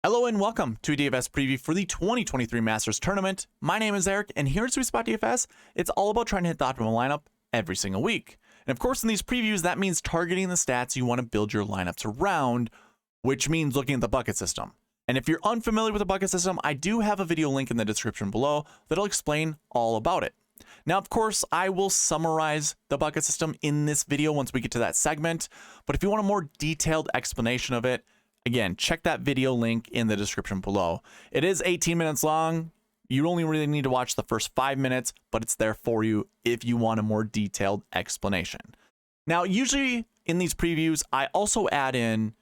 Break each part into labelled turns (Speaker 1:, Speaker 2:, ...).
Speaker 1: Hello and welcome to a DFS preview for the 2023 Masters Tournament. My name is Eric, and here at SweetSpotDFS, it's all about trying to hit the optimal lineup every single week. And of course, in these previews, that means targeting the stats you want to build your lineups around, which means looking at the bucket system. And if you're unfamiliar with the bucket system, I do have a video link in the description below that'll explain all about it. Now, of course, I will summarize the bucket system in this video once we get to that segment, but if you want a more detailed explanation of it, again, check that video link in the description below. It is 18 minutes long. You only really need to watch the first 5 minutes, but it's there for you if you want a more detailed explanation. Now, usually in these previews, I also add in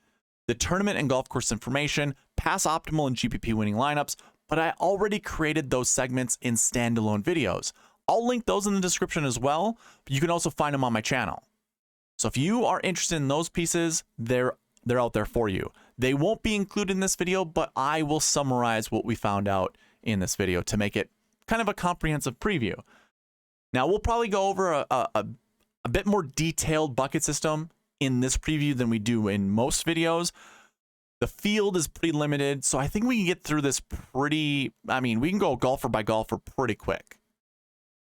Speaker 1: the tournament and golf course information, pass optimal and GPP winning lineups, but I already created those segments in standalone videos. I'll link those in the description as well, but you can also find them on my channel. So if you are interested in those pieces, they're out there for you. They won't be included in this video, but I will summarize what we found out in this video to make it kind of a comprehensive preview. Now, we'll probably go over a bit more detailed bucket system in this preview than we do in most videos. The field is pretty limited, so I think we can get through this we can go golfer by golfer pretty quick.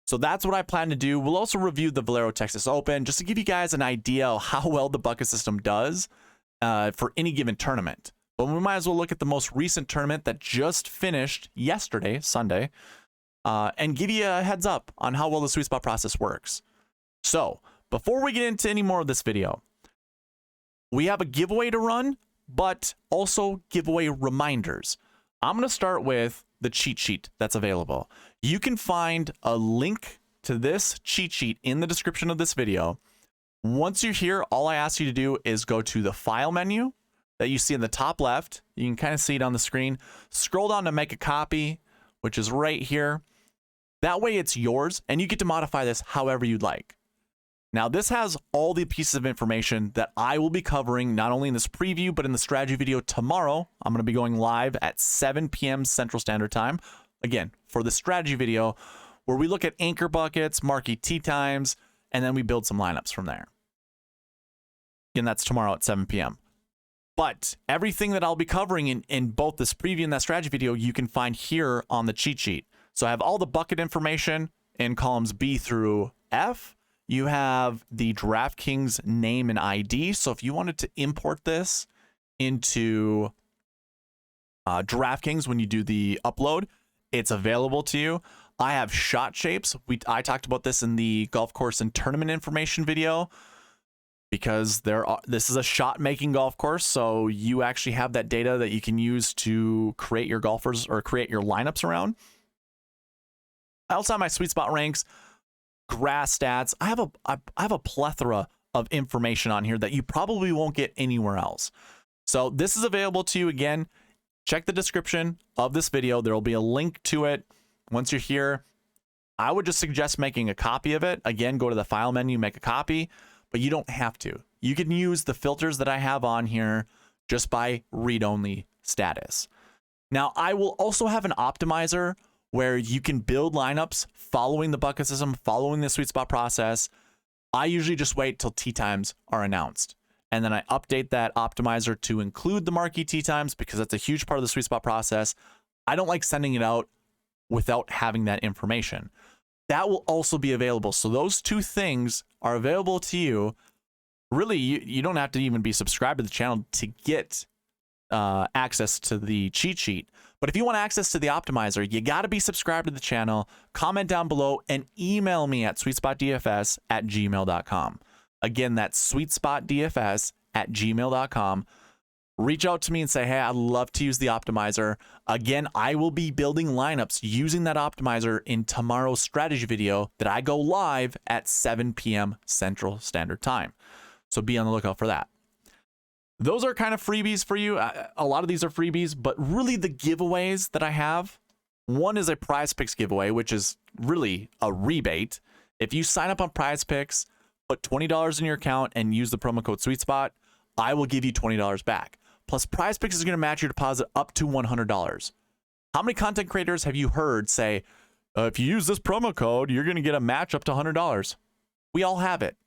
Speaker 1: So that's what I plan to do. We'll also review the Valero Texas Open just to give you guys an idea of how well the bucket system does for any given tournament. But we might as well look at the most recent tournament that just finished yesterday, Sunday, and give you a heads up on how well the sweet spot process works. So before we get into any more of this video, we have a giveaway to run, but also giveaway reminders. I'm going to start with the cheat sheet that's available. You can find a link to this cheat sheet in the description of this video. Once you're here, all I ask you to do is go to the file menu that you see in the top left. You can kind of see it on the screen. Scroll down to make a copy, which is right here. That way it's yours, and you get to modify this however you'd like. Now, this has all the pieces of information that I will be covering, not only in this preview, but in the strategy video tomorrow. I'm going to be going live at 7 p.m. Central Standard Time, again, for the strategy video, where we look at anchor buckets, marquee tee times, and then we build some lineups from there. Again, that's tomorrow at 7 p.m. But everything that I'll be covering in both this preview and that strategy video, you can find here on the cheat sheet. So I have all the bucket information in columns B through F. You have the DraftKings name and ID. So if you wanted to import this into DraftKings when you do the upload, it's available to you. I have shot shapes. I talked about this in the golf course and tournament information video because this is a shot making golf course. So you actually have that data that you can use to create your golfers or create your lineups around. I also have my sweet spot ranks, grass stats. I have a plethora of information on here that you probably won't get anywhere else. So this is available to you. Again, check the description of this video. There will be a link to it. Once you're here, I would just suggest making a copy of it. Again, go to the file menu, make a copy, but you don't have to. You can use the filters that I have on here just by read-only status. Now, I will also have an optimizer where you can build lineups following the bucket system, following the sweet spot process. I usually just wait till tee times are announced. And then I update that optimizer to include the marquee tee times because that's a huge part of the sweet spot process. I don't like sending it out without having that information. That will also be available. So those two things are available to you. Really, you don't have to even be subscribed to the channel to get access to the cheat sheet. But if you want access to the optimizer, you got to be subscribed to the channel, comment down below, and email me at sweetspotdfs@gmail.com. Again, that's sweetspotdfs@gmail.com. Reach out to me and say, hey, I'd love to use the optimizer. Again, I will be building lineups using that optimizer in tomorrow's strategy video that I go live at 7 p.m. Central Standard Time. So be on the lookout for that. Those are kind of freebies for you. A lot of these are freebies, but really the giveaways that I have, one is a Prize Picks giveaway, which is really a rebate. If you sign up on Prize Picks, put $20 in your account and use the promo code SweetSpot, I will give you $20 back. Plus, Prize Picks is going to match your deposit up to $100. How many content creators have you heard say, if you use this promo code, you're going to get a match up to $100? We all have it.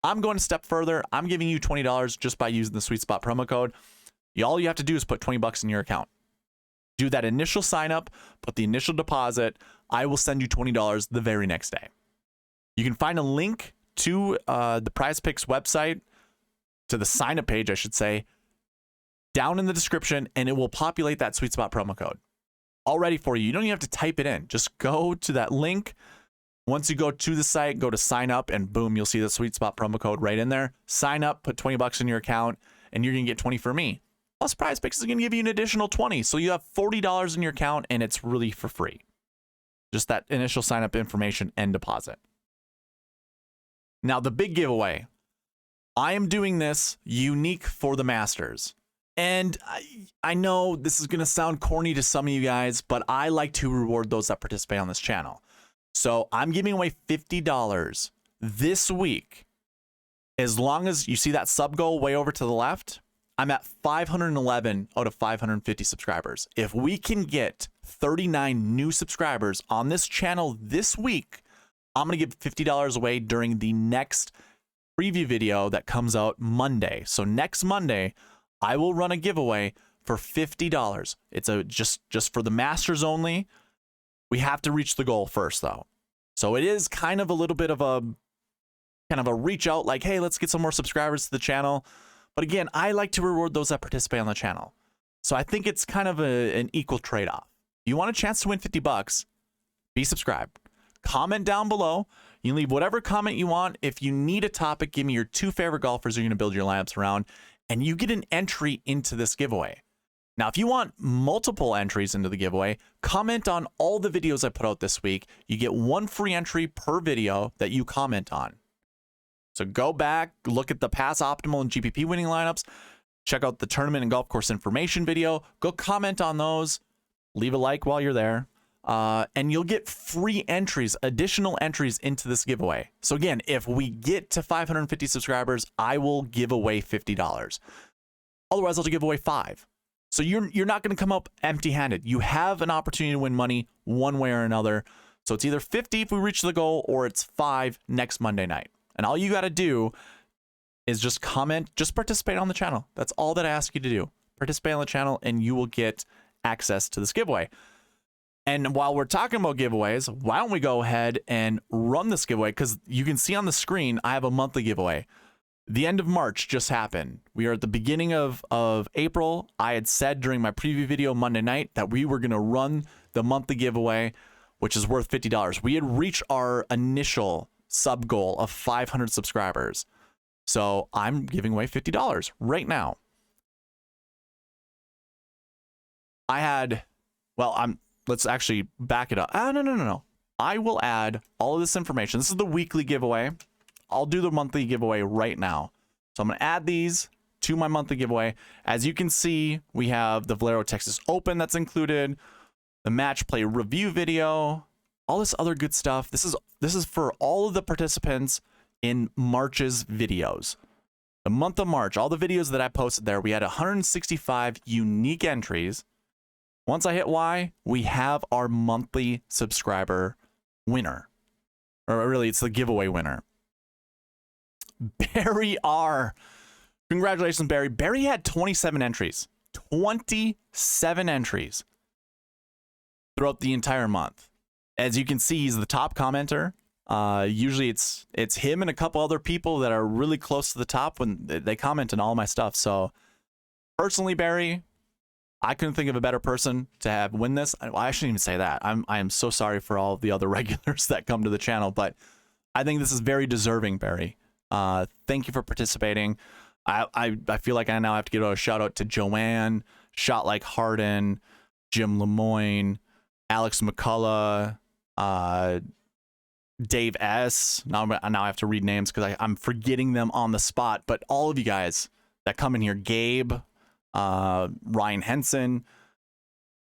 Speaker 1: I'm going a step further. I'm giving you $20 just by using the Sweet Spot promo code. All you have to do is put 20 bucks in your account. Do that initial sign up, put the initial deposit. I will send you $20 the very next day. You can find a link to the Prize Picks website, to the sign up page, I should say, down in the description, and it will populate that Sweet Spot promo code all ready for you. You don't even have to type it in. Just go to that link. Once you go to the site, go to sign up, and boom, you'll see the Sweet Spot promo code right in there. Sign up, put 20 bucks in your account, and you're going to get 20 for me. Plus, Prize Picks is going to give you an additional 20. So you have $40 in your account, and it's really for free. Just that initial sign up information and deposit. Now, the big giveaway. I am doing this unique for the Masters. And I know this is going to sound corny to some of you guys, but I like to reward those that participate on this channel. So I'm giving away $50 this week. As long as you see that sub goal way over to the left, I'm at 511 out of 550 subscribers. If we can get 39 new subscribers on this channel this week, I'm going to give $50 away during the next preview video that comes out Monday. So next Monday, I will run a giveaway for $50. It's just for the Masters only. We have to reach the goal first, though. So it is kind of a little bit of a reach out, like, hey, let's get some more subscribers to the channel. But again, I like to reward those that participate on the channel. So I think it's kind of an equal trade-off. You want a chance to win 50 bucks, be subscribed. Comment down below. You can leave whatever comment you want. If you need a topic, give me your 2 favorite golfers you're going to build your lineups around, and you get an entry into this giveaway. Now, if you want multiple entries into the giveaway, comment on all the videos I put out this week. You get 1 free entry per video that you comment on. So go back, look at the past optimal and GPP winning lineups, check out the tournament and golf course information video, go comment on those, leave a like while you're there, and you'll get free entries, additional entries into this giveaway. So again, if we get to 550 subscribers, I will give away $50. Otherwise, I'll give away 5. So you're not going to come up empty-handed. You have an opportunity to win money one way or another. So it's either 50 if we reach the goal, or it's 5 next Monday night. And all you got to do is just comment, just participate on the channel. That's all that I ask you to do. Participate on the channel, and you will get access to this giveaway. And while we're talking about giveaways, why don't we go ahead and run this giveaway? Because you can see on the screen, I have a monthly giveaway. The end of March just happened. We are at the beginning of April. I had said during my preview video Monday night that we were going to run the monthly giveaway, which is worth $50. We had reached our initial sub goal of 500 subscribers. So I'm giving away $50 right now. Let's actually back it up. No. I will add all of this information. This is the weekly giveaway. I'll do the monthly giveaway right now. So I'm going to add these to my monthly giveaway. As you can see, we have the Valero Texas Open that's included, the match play review video, all this other good stuff. This is for all of the participants in March's videos. The month of March, all the videos that I posted there, we had 165 unique entries. Once I hit Y, we have our monthly subscriber winner. Or really, it's the giveaway winner. Barry R. Congratulations, Barry. Barry had 27 entries. 27 entries throughout the entire month. As you can see, he's the top commenter. Usually it's him and a couple other people that are really close to the top when they comment on all my stuff. So personally, Barry, I couldn't think of a better person to have win this. I shouldn't even say that. I am so sorry for all the other regulars that come to the channel, but I think this is very deserving, Barry. Thank you for participating. I feel like I now have to give a shout out to Joanne, Shot Like Harden, Jim Lemoyne, Alex McCullough, Dave S. Now I have to read names because I'm forgetting them on the spot. But all of you guys that come in here, Gabe, Ryan Henson,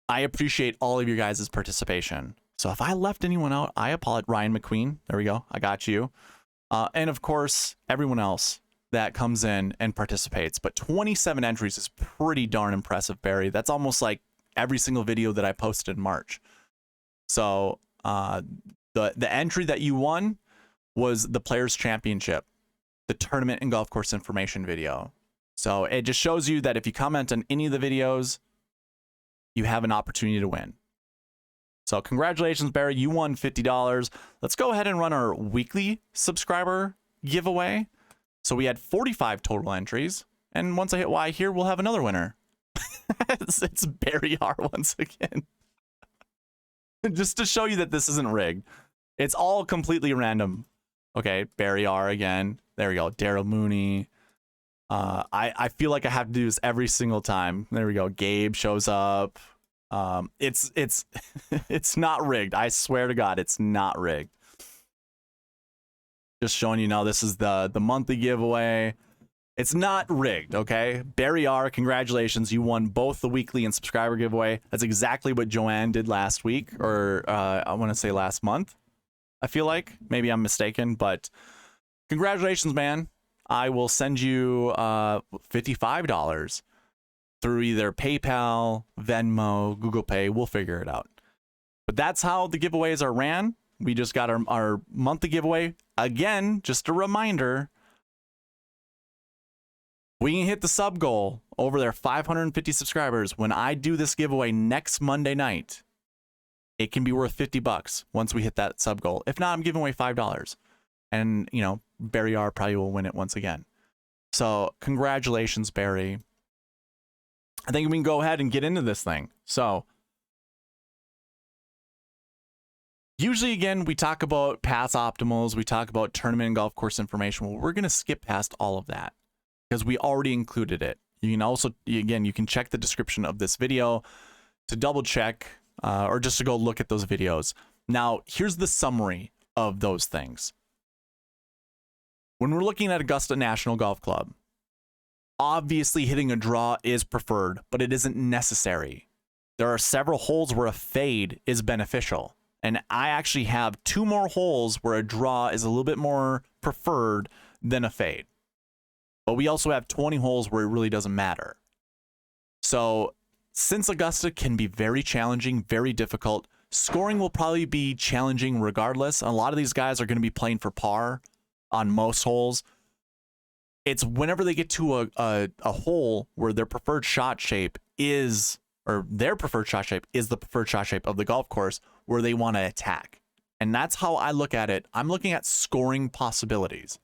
Speaker 1: I appreciate all of your guys' participation. So if I left anyone out, I apologize. Ryan McQueen, there we go. I got you. And of course, everyone else that comes in and participates. But 27 entries is pretty darn impressive, Barry. That's almost like every single video that I posted in March. So the entry that you won was the Players Championship, the tournament and golf course information video. So it just shows you that if you comment on any of the videos, you have an opportunity to win. So congratulations, Barry. You won $50. Let's go ahead and run our weekly subscriber giveaway. So we had 45 total entries. And once I hit Y here, we'll have another winner. it's Barry R once again. Just to show you that this isn't rigged. It's all completely random. Okay, Barry R again. There we go. Daryl Mooney. I feel like I have to do this every single time. There we go. Gabe shows up. It's it's not rigged. I swear to God, it's not rigged. Just showing you now, this is the monthly giveaway. It's not rigged, okay? Barry R, congratulations. You won both the weekly and subscriber giveaway. That's exactly what Joanne did last week, or I want to say last month, I feel like. Maybe I'm mistaken, but congratulations, man. I will send you $55 through either PayPal, Venmo, Google Pay. We'll figure it out. But that's how the giveaways are ran. We just got our monthly giveaway. Again, just a reminder, we can hit the sub goal over there, 550 subscribers. When I do this giveaway next Monday night, it can be worth $50 once we hit that sub goal. If not, I'm giving away $5. And, you know, Barry R probably will win it once again. So congratulations, Barry. I think we can go ahead and get into this thing. So usually, again, we talk about path optimals. We talk about tournament and golf course information. Well, we're going to skip past all of that because we already included it. You can also, again, you can check the description of this video to double check or just to go look at those videos. Now, here's the summary of those things. When we're looking at Augusta National Golf Club, obviously hitting a draw is preferred, but it isn't necessary. There are several holes where a fade is beneficial. And I actually have 2 more holes where a draw is a little bit more preferred than a fade. But we also have 20 holes where it really doesn't matter. So since Augusta can be very challenging, very difficult, scoring will probably be challenging regardless. A lot of these guys are going to be playing for par on most holes. It's whenever they get to a hole where their preferred shot shape is, or their preferred shot shape is the preferred shot shape of the golf course where they want to attack. And that's how I look at it. I'm looking at scoring possibilities.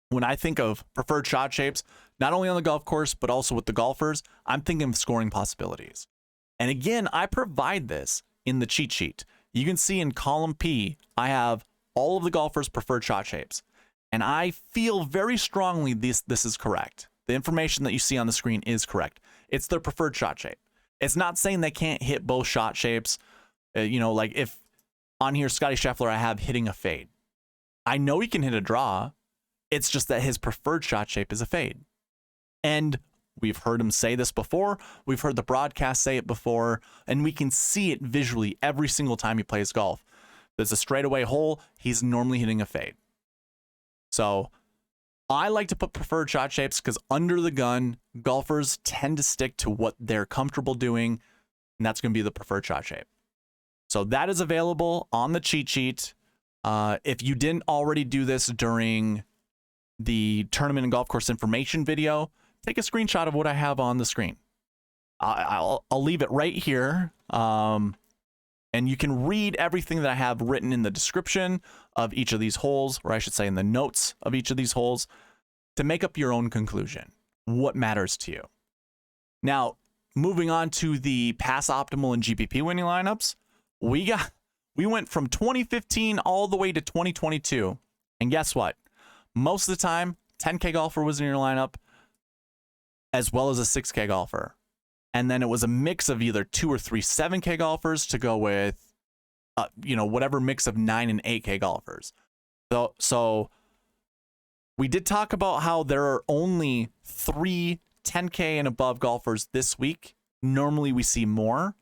Speaker 1: When I think of preferred shot shapes, not only on the golf course, but also with the golfers, I'm thinking of scoring possibilities. And again, I provide this in the cheat sheet. You can see in column P, I have all of the golfers' preferred shot shapes. And I feel very strongly this is correct. The information that you see on the screen is correct. It's their preferred shot shape. It's not saying they can't hit both shot shapes. You know, like if on here, Scotty Scheffler, I have hitting a fade. I know he can hit a draw. It's just that his preferred shot shape is a fade. And we've heard him say this before. We've heard the broadcast say it before. And we can see it visually every single time he plays golf. There's a straightaway hole. He's normally hitting a fade. So I like to put preferred shot shapes because under the gun, golfers tend to stick to what they're comfortable doing. And that's going to be the preferred shot shape. So that is available on the cheat sheet. If you didn't already do this during the tournament and golf course information video, take a screenshot of what I have on the screen. I'll leave it right here. And you can read everything that I have written in the description of each of these holes, or I should say in the notes of each of these holes, to make up your own conclusion. What matters to you? Now, moving on to the pass optimal and GPP winning lineups, we went from 2015 all the way to 2022. And guess what? Most of the time, 10K golfer was in your lineup, as well as a 6K golfer. And then it was a mix of either 2 or 3 7K golfers to go with, whatever mix of 9 and 8K golfers. So we did talk about how there are only 3 10K and above golfers this week. Normally we see more.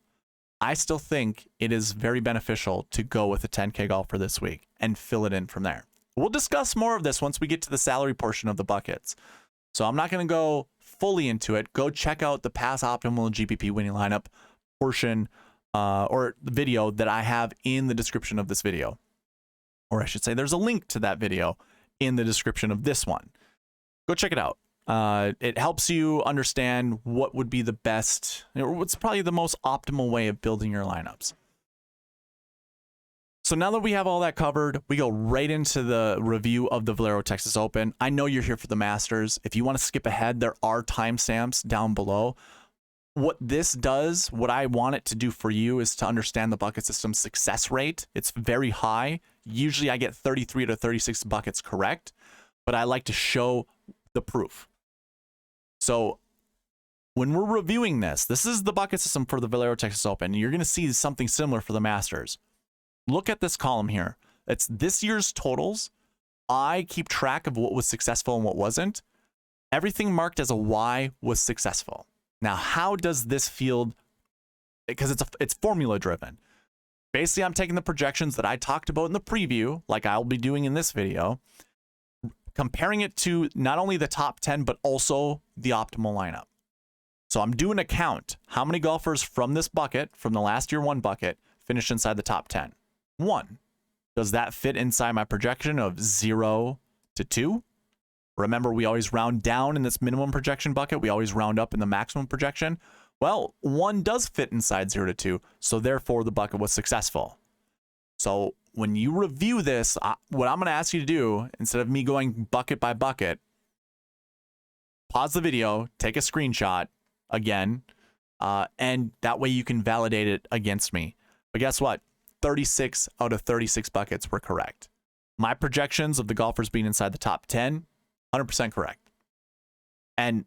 Speaker 1: I still think it is very beneficial to go with a 10K golfer this week and fill it in from there. We'll discuss more of this once we get to the salary portion of the buckets. So I'm not going to go fully into it. Go check out the pass optimal and GPP winning lineup portion or the video that I have in the description of this video. Or I should say there's a link to that video in the description of this one. Go check it out. It helps you understand what would be the best, or what's probably the most optimal way of building your lineups. So now that we have all that covered, we go right into the review of the Valero Texas Open. I know you're here for the Masters. If you want to skip ahead, there are timestamps down below. What this does, what I want it to do for you, is to understand the bucket system success rate. It's very high. Usually I get 33 to 36 buckets correct, but I like to show the proof. So when we're reviewing this is the bucket system for the Valero Texas Open. You're going to see something similar for the Masters. Look at this column here. It's this year's totals. I keep track of what was successful and what wasn't. Everything marked as a Y was successful. Now, how does this field, because it's formula driven. Basically, I'm taking the projections that I talked about in the preview, like I'll be doing in this video, comparing it to not only the top 10, but also the optimal lineup. So I'm doing a count. How many golfers from this bucket, from the last year one bucket, finished inside the top 10? 1. Does that fit inside my projection of 0 to 2? Remember, we always round down in this minimum projection bucket. We always round up in the maximum projection. Well, 1 does fit inside 0 to 2, so therefore the bucket was successful. So when you review this, what I'm going to ask you to do, instead of me going bucket by bucket, pause the video, take a screenshot again, and that way you can validate it against me. But guess what? 36 out of 36 buckets were correct. My projections of the golfers being inside the top 10, 100% correct. And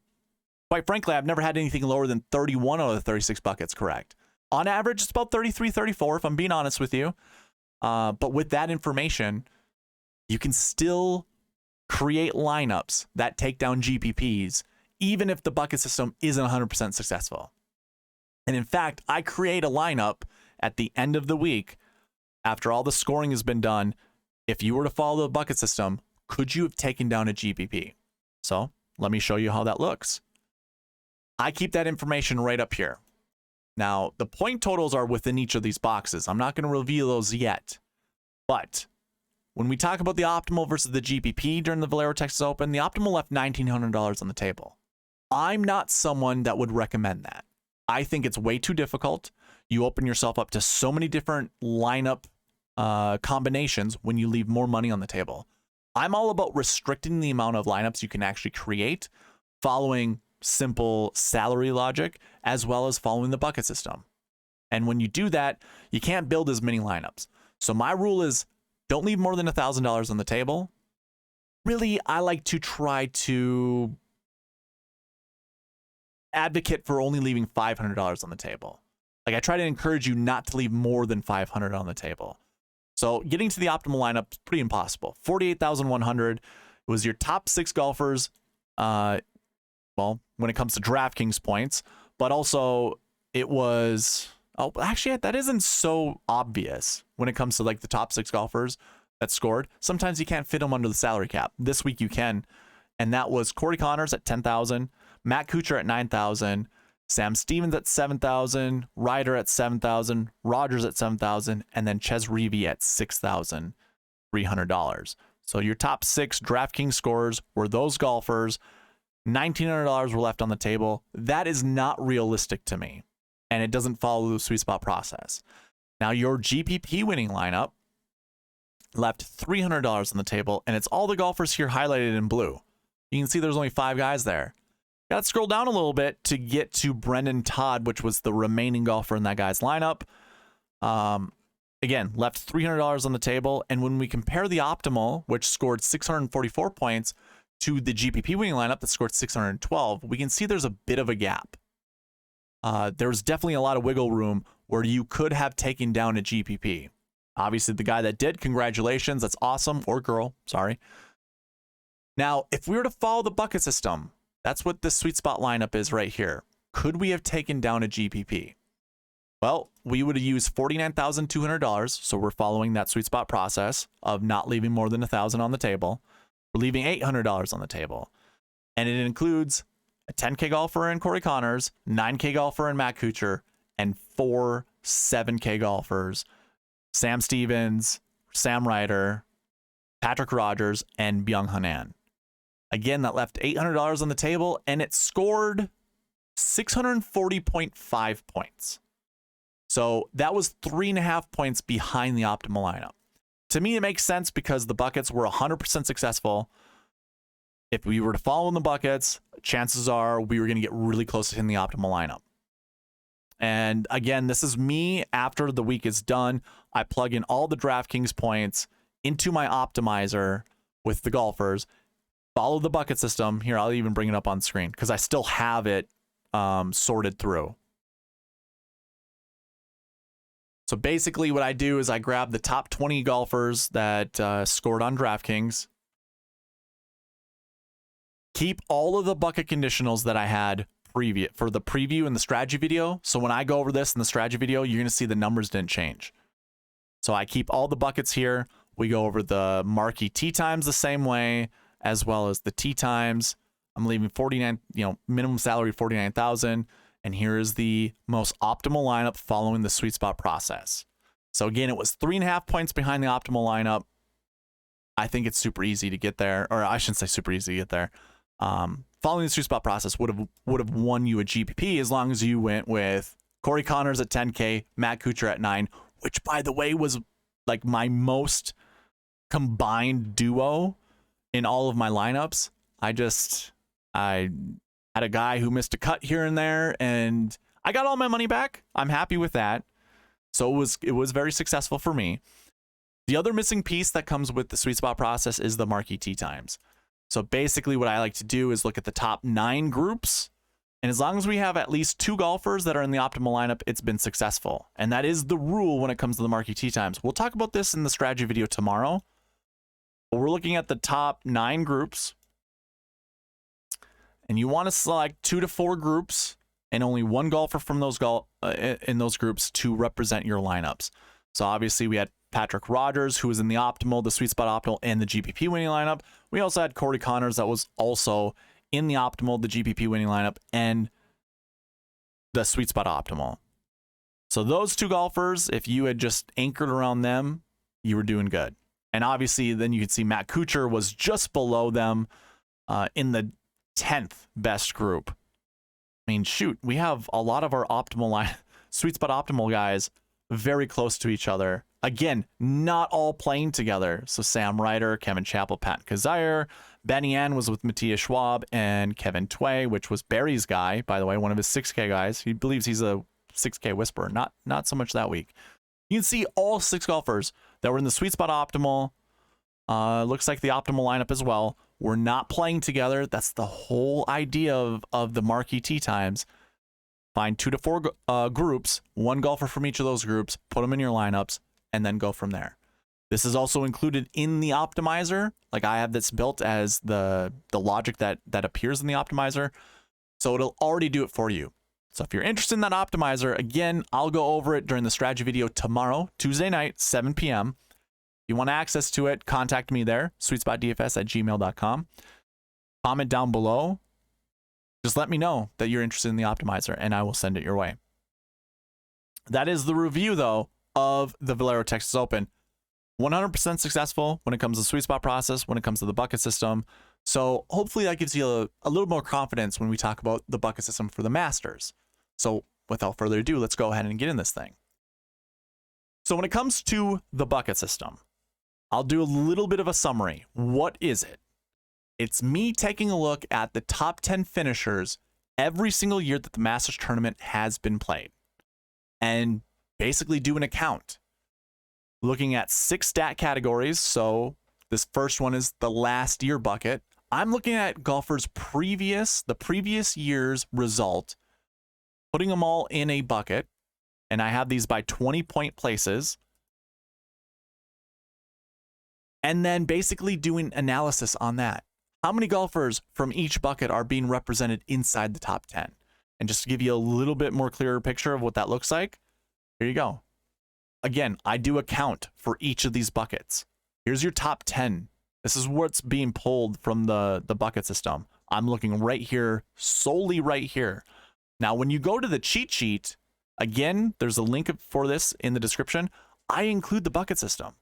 Speaker 1: quite frankly, I've never had anything lower than 31 out of the 36 buckets correct. On average, it's about 33, 34, if I'm being honest with you. But with that information, you can still create lineups that take down GPPs, even if the bucket system isn't 100% successful. And in fact, I create a lineup at the end of the week, after all the scoring has been done. If you were to follow the bucket system, could you have taken down a GPP? So let me show you how that looks. I keep that information right up here. Now, the point totals are within each of these boxes. I'm not going to reveal those yet. But when we talk about the optimal versus the GPP during the Valero Texas Open, the optimal left $1,900 on the table. I'm not someone that would recommend that. I think it's way too difficult. You open yourself up to so many different lineup combinations when you leave more money on the table. I'm all about restricting the amount of lineups you can actually create, following simple salary logic, as well as following the bucket system. And when you do that, you can't build as many lineups. So my rule is don't leave more than $1,000 on the table. Really, I like to try to advocate for only leaving $500 on the table. Like, I try to encourage you not to leave more than $500 on the table. So getting to the optimal lineup is pretty impossible. 48,100 was your top 6 golfers. Well, when it comes to DraftKings points, but also it was, oh, actually that isn't so obvious when it comes to like the top 6 golfers that scored. Sometimes you can't fit them under the salary cap. This week you can. And that was Corey Connors at 10,000, Matt Kuchar at 9,000, Sam Stevens at 7,000, Ryder at 7,000, Rogers at 7,000, and then Ches Reavie at $6,300. So your top 6 DraftKings scorers were those golfers. $1,900 were left on the table. That is not realistic to me, and it doesn't follow the sweet spot process. Now, your GPP winning lineup left $300 on the table, and it's all the golfers here highlighted in blue. You can see there's only 5 guys there. Got to scroll down a little bit to get to Brendan Todd, which was the remaining golfer in that guy's lineup. Again, left $300 on the table. And when we compare the optimal, which scored 644 points, to the GPP winning lineup that scored 612, we can see there's a bit of a gap. There's definitely a lot of wiggle room where you could have taken down a GPP. Obviously, the guy that did, congratulations. That's awesome. Or girl, sorry. Now, if we were to follow the bucket system, that's what the sweet spot lineup is right here. Could we have taken down a GPP? Well, we would have used $49,200. So we're following that sweet spot process of not leaving more than $1,000 on the table. We're leaving $800 on the table. And it includes a 10K golfer in Corey Connors, 9K golfer in Matt Kuchar, and 4 7K golfers, Sam Stevens, Sam Ryder, Patrick Rogers, and Byung-Hun An. Again, that left $800 on the table, and it scored 640.5 points. So that was 3.5 points behind the optimal lineup. To me, it makes sense because the buckets were 100% successful. If we were to follow in the buckets, chances are we were going to get really close to hitting the optimal lineup. And again, this is me after the week is done. I plug in all the DraftKings points into my optimizer with the golfers, follow the bucket system. Here, I'll even bring it up on screen because I still have it sorted through. So basically what I do is I grab the top 20 golfers that scored on DraftKings, keep all of the bucket conditionals that I had for the preview and the strategy video. So when I go over this in the strategy video, you're going to see the numbers didn't change. So I keep all the buckets here. We go over the marquee tee times the same way, as well as the tee times. I'm leaving 49, minimum salary 49,000. And here is the most optimal lineup following the sweet spot process. So again, it was 3.5 points behind the optimal lineup. I think it's super easy to get there, or I shouldn't say super easy to get there. Following the sweet spot process would have won you a GPP as long as you went with Corey Connors at 10K, Matt Kuchar at 9, which by the way was like my most combined duo in all of my lineups. I had a guy who missed a cut here and there, and I got all my money back. I'm happy with that. So it was very successful for me. The other missing piece that comes with the sweet spot process is the marquee tee times. So basically what I like to do is look at the top 9 groups, and as long as we have at least 2 golfers that are in the optimal lineup, it's been successful. And that is the rule when it comes to the marquee tee times. We'll talk about this in the strategy video tomorrow, but we're looking at the top 9 groups. And you want to select 2 to 4 groups and only 1 golfer from those in those groups to represent your lineups. So obviously we had Patrick Rogers, who was in the optimal, the sweet spot optimal, and the GPP winning lineup. We also had Corey Connors that was also in the optimal, the GPP winning lineup, and the sweet spot optimal. So those 2 golfers, if you had just anchored around them, you were doing good. And obviously then you could see Matt Kuchar was just below them in the 10th best group. I mean, shoot, we have a lot of our optimal sweet spot optimal guys very close to each other. Again, not all playing together. So Sam Ryder, Kevin Chappell, Pat Kazire, Benny Ann was with Matthias Schwab, and Kevin Tway, which was Barry's guy, by the way, one of his 6K guys. He believes he's a 6K whisperer. Not so much that week. You can see all 6 golfers that were in the sweet spot optimal. Looks like the optimal lineup as well. We're not playing together. That's the whole idea of the marquee tee times. Find 2 to 4 groups, 1 golfer from each of those groups, put them in your lineups, and then go from there. This is also included in the optimizer. Like I have this built as the logic that appears in the optimizer. So it'll already do it for you. So if you're interested in that optimizer, again, I'll go over it during the strategy video tomorrow, Tuesday night, 7 p.m. If you want access to it, contact me there, SweetSpotDFS@gmail.com. Comment down below. Just let me know that you're interested in the optimizer, and I will send it your way. That is the review, though, of the Valero Texas Open. 100% successful when it comes to the sweet spot process, when it comes to the bucket system. So hopefully that gives you a little more confidence when we talk about the bucket system for the Masters. So without further ado, let's go ahead and get in this thing. So when it comes to the bucket system, I'll do a little bit of a summary. What is it? It's me taking a look at the top 10 finishers every single year that the Masters tournament has been played, and basically do an account. Looking at 6 stat categories. So this first one is the last year bucket. I'm looking at golfers' the previous year's result, putting them all in a bucket, and I have these by 20-point places. And then basically doing analysis on that. How many golfers from each bucket are being represented inside the top 10? And just to give you a little bit more clearer picture of what that looks like, here you go. Again, I do a count for each of these buckets. Here's your top 10. This is what's being pulled from the bucket system. I'm looking right here, solely right here. Now, when you go to the cheat sheet, again, there's a link for this in the description. I include the bucket system.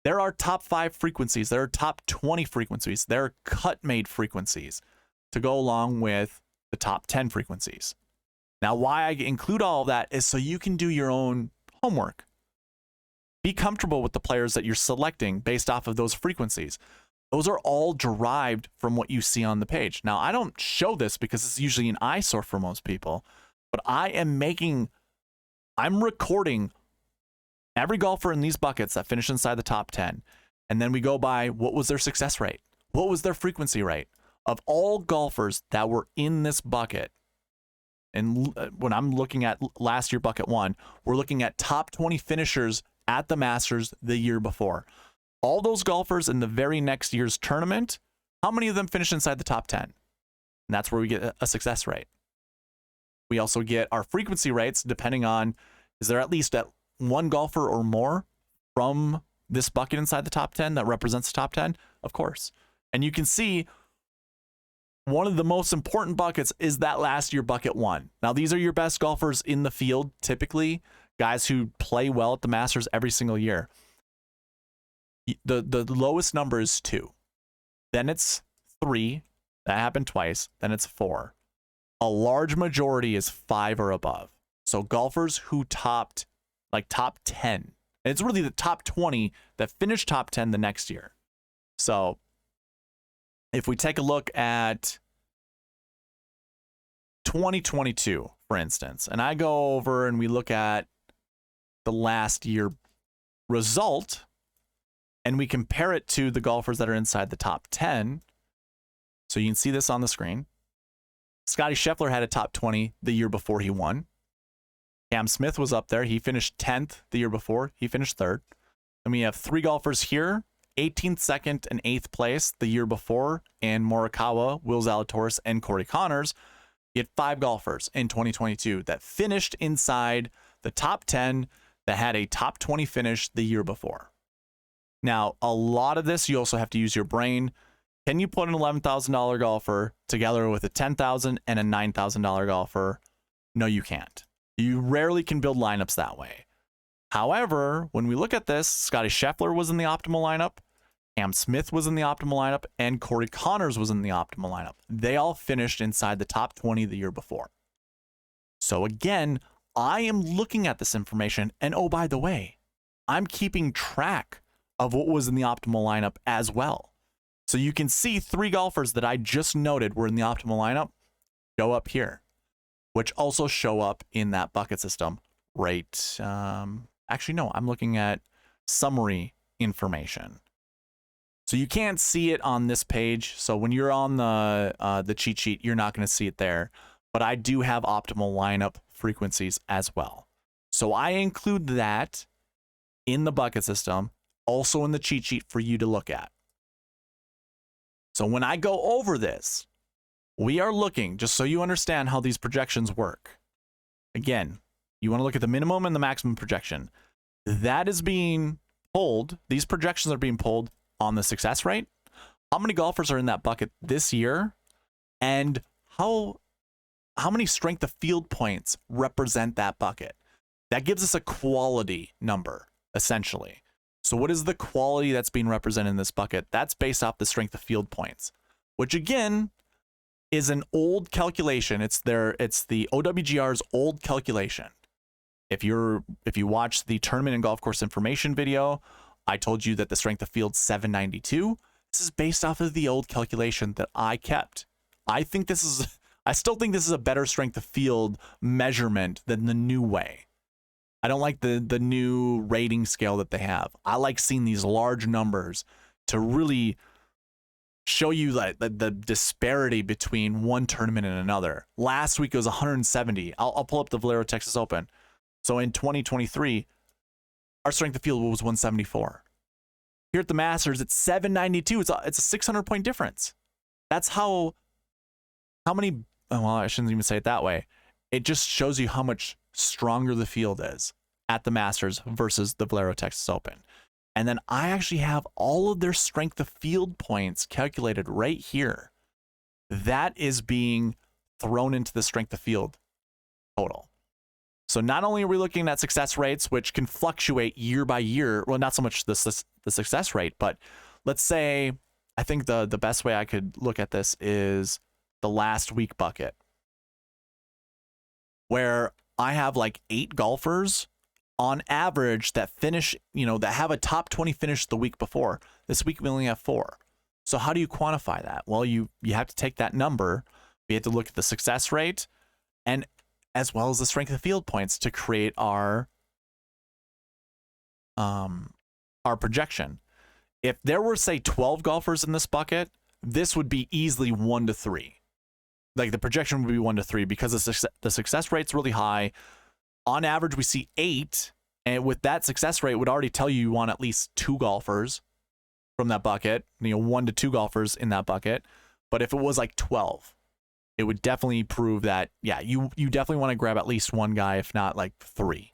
Speaker 1: There are top 5 frequencies. There are top 20 frequencies. There are cut-made frequencies to go along with the top 10 frequencies. Now, why I include all of that is so you can do your own homework. Be comfortable with the players that you're selecting based off of those frequencies. Those are all derived from what you see on the page. Now, I don't show this because it's usually an eyesore for most people, but I'm recording every golfer in these buckets that finish inside the top 10. And then we go by what was their success rate? What was their frequency rate? Of all golfers that were in this bucket, and when I'm looking at last year bucket 1, we're looking at top 20 finishers at the Masters the year before. All those golfers in the very next year's tournament, how many of them finish inside the top 10? And that's where we get a success rate. We also get our frequency rates depending on, is there at least one golfer or more from this bucket inside the top 10 that represents the top 10? Of course. And you can see one of the most important buckets is that last year bucket 1. Now, these are your best golfers in the field, typically guys who play well at the Masters every single year. The lowest number is 2. Then it's 3. That happened twice. Then it's 4. A large majority is 5 or above. So golfers who topped like top 10. And it's really the top 20 that finished top 10 the next year. So if we take a look at 2022, for instance, and I go over and we look at the last year result, and we compare it to the golfers that are inside the top 10. So you can see this on the screen. Scottie Scheffler had a top 20 the year before he won. Cam Smith was up there. He finished 10th the year before. He finished 3rd. And we have 3 golfers here, 18th, 2nd, and 8th place the year before, and Morikawa, Will Zalatoris, and Corey Connors. You had 5 golfers in 2022 that finished inside the top 10 that had a top 20 finish the year before. Now, a lot of this, you also have to use your brain. Can you put an $11,000 golfer together with a $10,000 and a $9,000 golfer? No, you can't. You rarely can build lineups that way. However, when we look at this, Scottie Scheffler was in the optimal lineup, Cam Smith was in the optimal lineup, and Corey Connors was in the optimal lineup. They all finished inside the top 20 the year before. So again, I am looking at this information, and oh, by the way, I'm keeping track of what was in the optimal lineup as well. So you can see 3 golfers that I just noted were in the optimal lineup show up here, which also show up in that bucket system, right? Actually, no, I'm looking at summary information. So you can't see it on this page. So when you're on the cheat sheet, you're not going to see it there. But I do have optimal lineup frequencies as well. So I include that in the bucket system, also in the cheat sheet for you to look at. So when I go over this, we are looking, just so you understand how these projections work. Again, you want to look at the minimum and the maximum projection. That is being pulled, these projections are being pulled on the success rate, how many golfers are in that bucket this year, and how many strength of field points represent that bucket. That gives us a quality number, essentially. So what is the quality that's being represented in this bucket? That's based off the strength of field points, which again is an old calculation. It's the OWGR's old calculation. If you watch the tournament and golf course information video, I told you that the strength of field 792. This is based off of the old calculation that I kept. I still think this is a better strength of field measurement than the new way. I don't like the new rating scale that they have. I like seeing these large numbers to really show you like the disparity between one tournament and another. Last week it was 170. I'll pull up the Valero Texas Open. So in 2023, our strength of field was 174. Here at the Masters, it's 792. It's a 600-point difference. That's how many, well, I shouldn't even say it that way. It just shows you how much stronger the field is at the Masters versus the Valero Texas Open. And then I actually have all of their strength of field points calculated right here. That is being thrown into the strength of field total. So not only are we looking at success rates, which can fluctuate year by year, well, not so much the success rate, but let's say, I think the best way I could look at this is the last week bucket, where I have like 8 golfers on average that finish, that have a top 20 finish the week before. This week we only have 4. So how do you quantify that? Well, you have to take that number. We have to look at the success rate and as well as the strength of field points to create our projection. If there were, say, 12 golfers in this bucket, this would be easily 1 to 3. Like the projection would be 1 to 3 because the success rate's really high. On average, we see 8, and with that success rate, would already tell you want at least 2 golfers from that bucket. 1 to 2 golfers in that bucket. But if it was like 12, it would definitely prove that, yeah, you definitely want to grab at least 1 guy, if not like 3.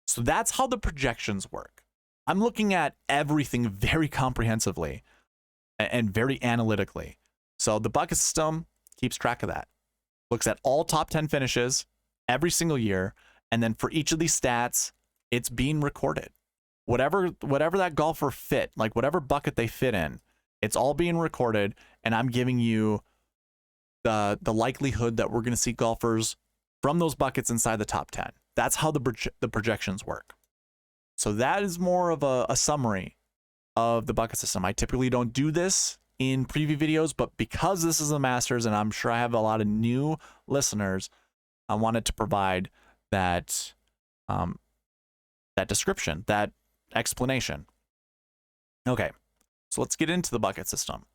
Speaker 1: So that's how the projections work. I'm looking at everything very comprehensively and very analytically. So the bucket system keeps track of that. Looks at all top 10 finishes every single year, and then for each of these stats, it's being recorded. Whatever that golfer fit, like whatever bucket they fit in, it's all being recorded, and I'm giving you the likelihood that we're going to see golfers from those buckets inside the top 10. That's how the projections work. So that is more of a summary of the bucket system. I typically don't do this in preview videos, but because this is a Masters, and I'm sure I have a lot of new listeners, I wanted to provide that description, that explanation. Okay, so let's get into the bucket system.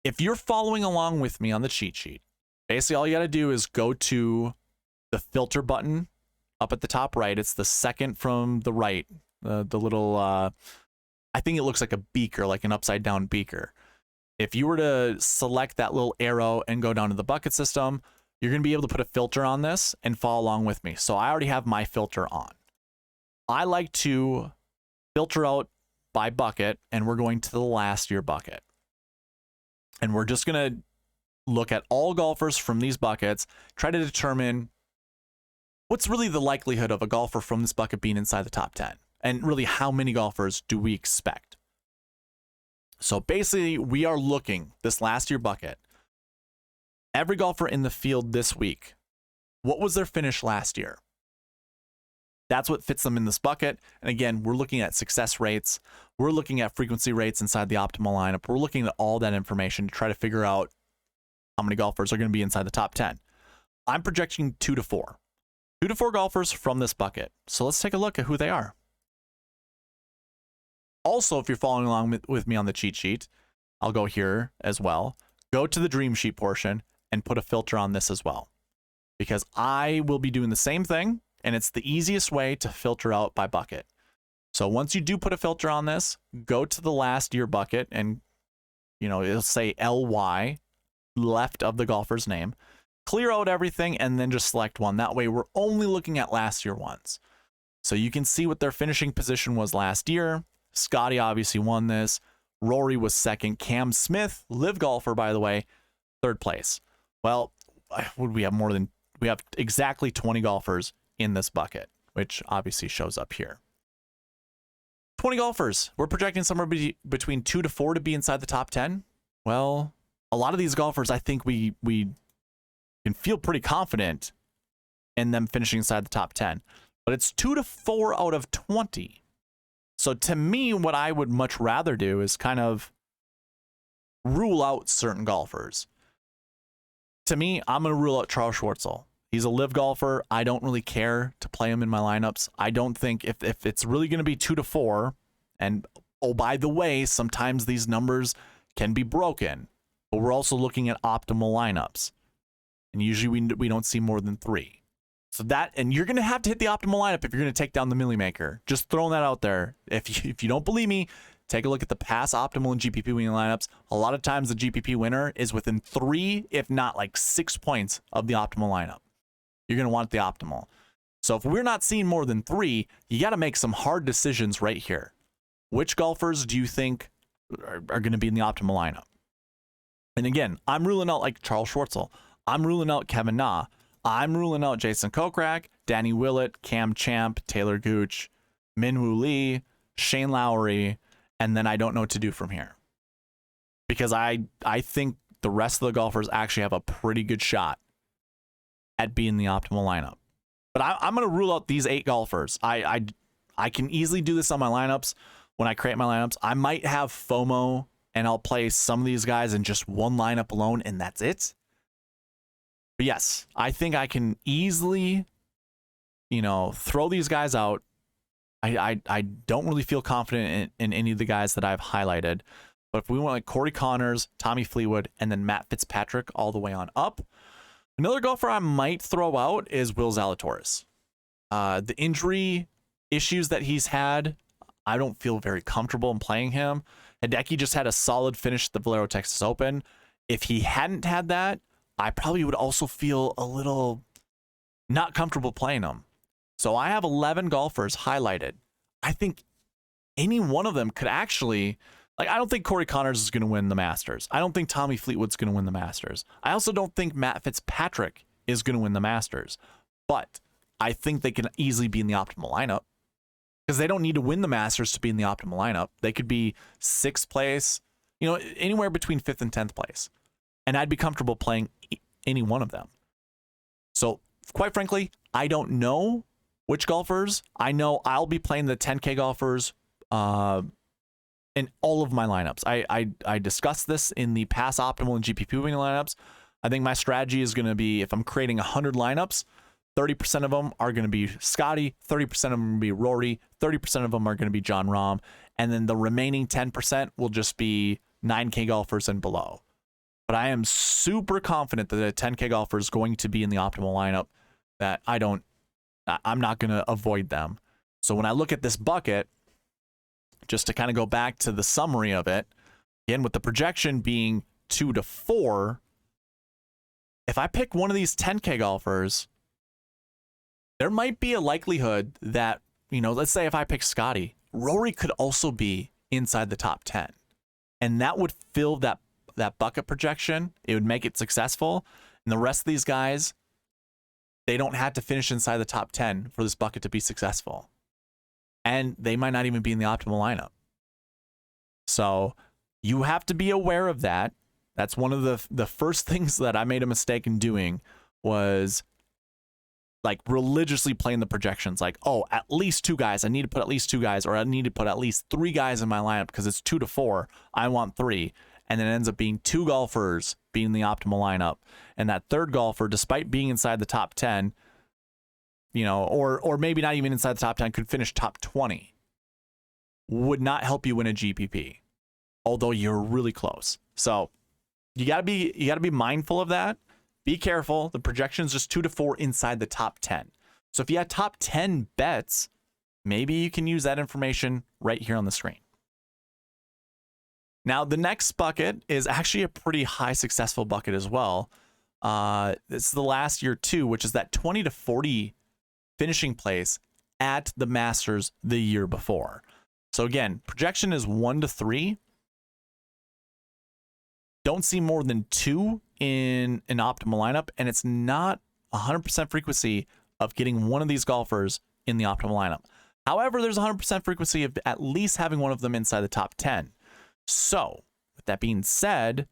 Speaker 1: If you're following along with me on the cheat sheet, basically all you got to do is go to the filter button up at the top right. It's the second from the right, the little, I think it looks like a beaker, like an upside down beaker. If you were to select that little arrow and go down to the bucket system, you're going to be able to put a filter on this and follow along with me. So I already have my filter on. I like to filter out by bucket, and we're going to the last year bucket. And we're just going to look at all golfers from these buckets, try to determine what's really the likelihood of a golfer from this bucket being inside the top 10. And really, how many golfers do we expect? So basically, we are looking, this last year bucket, every golfer in the field this week, what was their finish last year? That's what fits them in this bucket. And again, we're looking at success rates. We're looking at frequency rates inside the optimal lineup. We're looking at all that information to try to figure out how many golfers are going to be inside the top 10. I'm projecting 2 to 4. 2 to 4 golfers from this bucket. So let's take a look at who they are. Also, if you're following along with me on the cheat sheet, I'll go here as well. Go to the dream sheet portion and put a filter on this as well, because I will be doing the same thing, and it's the easiest way to filter out by bucket. So once you do put a filter on this, go to the last year bucket, and it'll say LY left of the golfer's name. Clear out everything and then just select one. That way we're only looking at last year ones. So you can see what their finishing position was last year. Scotty obviously won this. Rory was second. Cam Smith, live golfer, by the way, 3rd place. Well, we have exactly 20 golfers in this bucket, which obviously shows up here. 20 golfers. We're projecting somewhere between 2 to 4 to be inside the top 10. Well, a lot of these golfers, I think we can feel pretty confident in them finishing inside the top 10. But it's 2 to 4 out of 20. So to me, what I would much rather do is kind of rule out certain golfers. To me, I'm going to rule out Charles Schwartzel. He's a live golfer. I don't really care to play him in my lineups. I don't think if it's really going to be 2 to 4, and oh, by the way, sometimes these numbers can be broken, but we're also looking at optimal lineups. And usually we don't see more than 3. So that, and you're going to have to hit the optimal lineup if you're going to take down the Millie Maker. Just throwing that out there. If you don't believe me, take a look at the past optimal and GPP winning lineups. A lot of times the GPP winner is within 3, if not like 6 points of the optimal lineup. You're going to want the optimal. So if we're not seeing more than 3, you got to make some hard decisions right here. Which golfers do you think are going to be in the optimal lineup? And again, I'm ruling out like Charles Schwartzel. I'm ruling out Kevin Na. I'm ruling out Jason Kokrak, Danny Willett, Cam Champ, Taylor Gooch, Minwoo Lee, Shane Lowry, and then I don't know what to do from here. Because I think the rest of the golfers actually have a pretty good shot at being the optimal lineup. But I'm going to rule out these 8 golfers. I can easily do this on my lineups when I create my lineups. I might have FOMO and I'll play some of these guys in just one lineup alone, and that's it. But yes, I think I can easily, throw these guys out. I don't really feel confident in any of the guys that I've highlighted. But if we want like Corey Connors, Tommy Fleetwood, and then Matt Fitzpatrick all the way on up. Another golfer I might throw out is Will Zalatoris. The injury issues that he's had, I don't feel very comfortable in playing him. Hideki just had a solid finish at the Valero Texas Open. If he hadn't had that, I probably would also feel a little not comfortable playing him. So I have 11 golfers highlighted. I think any one of them could actually, I don't think Corey Connors is going to win the Masters. I don't think Tommy Fleetwood's going to win the Masters. I also don't think Matt Fitzpatrick is going to win the Masters. But I think they can easily be in the optimal lineup because they don't need to win the Masters to be in the optimal lineup. They could be 6th place, anywhere between 5th and 10th place. And I'd be comfortable playing any one of them. So quite frankly, I don't know which golfers. I know I'll be playing the 10K golfers in all of my lineups. I discussed this in the past optimal and GPP winning lineups. I think my strategy is going to be, if I'm creating 100 lineups, 30% of them are going to be Scotty, 30% of them are going to be Rory, 30% of them are going to be Jon Rahm, and then the remaining 10% will just be 9K golfers and below. But I am super confident that a 10K golfer is going to be in the optimal lineup, that I'm not going to avoid them. So when I look at this bucket, just to kind of go back to the summary of it, again, with the projection being 2 to 4, if I pick one of these 10K golfers, there might be a likelihood that, let's say if I pick Scotty, Rory could also be inside the top 10. And that would fill that bucket projection. It would make it successful. And the rest of these guys, they don't have to finish inside the top 10 for this bucket to be successful. And they might not even be in the optimal lineup. So you have to be aware of that. That's one of the first things that I made a mistake in doing, was religiously playing the projections. At least 2 guys. I need to put at least 2 guys, or I need to put at least 3 guys in my lineup because it's 2 to 4. I want 3. And then it ends up being 2 golfers being the optimal lineup. And that third golfer, despite being inside the top 10, or maybe not even inside the top 10, could finish top 20, would not help you win a GPP, although you're really close. So you gotta be mindful of that. Be careful. The projection is just 2 to 4 inside the top 10. So if you have top 10 bets, maybe you can use that information right here on the screen. Now, the next bucket is actually a pretty high successful bucket as well. This is the last year too, which is that 20 to 40 finishing place at the Masters the year before. So again, projection is 1 to 3. Don't see more than 2 in an optimal lineup, and it's not 100% frequency of getting one of these golfers in the optimal lineup. However, there's 100% frequency of at least having one of them inside the top 10. So, with that being said,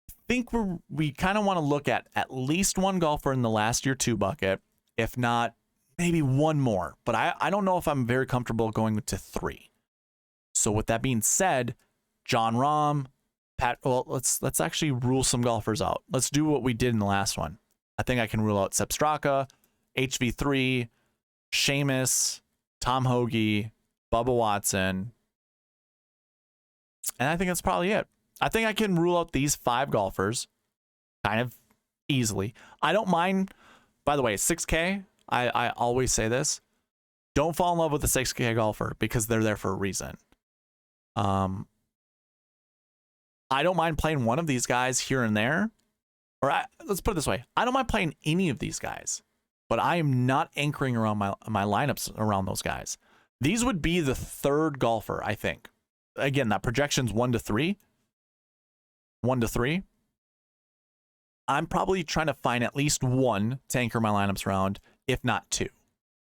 Speaker 1: I think we kind of want to look at least 1 golfer in the last year 2 bucket, if not maybe 1 more. But I don't know if I'm very comfortable going to 3. So with that being said, Jon Rahm, let's actually rule some golfers out. Let's do what we did in the last one. I think I can rule out Sepp Straka, HV3, Seamus, Tom Hoge, Bubba Watson. And I think that's probably it. I think I can rule out these 5 golfers kind of easily. I don't mind, by the way, 6K. I always say this. Don't fall in love with a 6K golfer because they're there for a reason. I don't mind playing one of these guys here and there. Let's put it this way. I don't mind playing any of these guys, but I am not anchoring around my lineups around those guys. These would be the 3rd golfer, I think. Again, that projection's 1 to 3. 1 to 3. I'm probably trying to find at least 1 to anchor my lineups around. if not 2.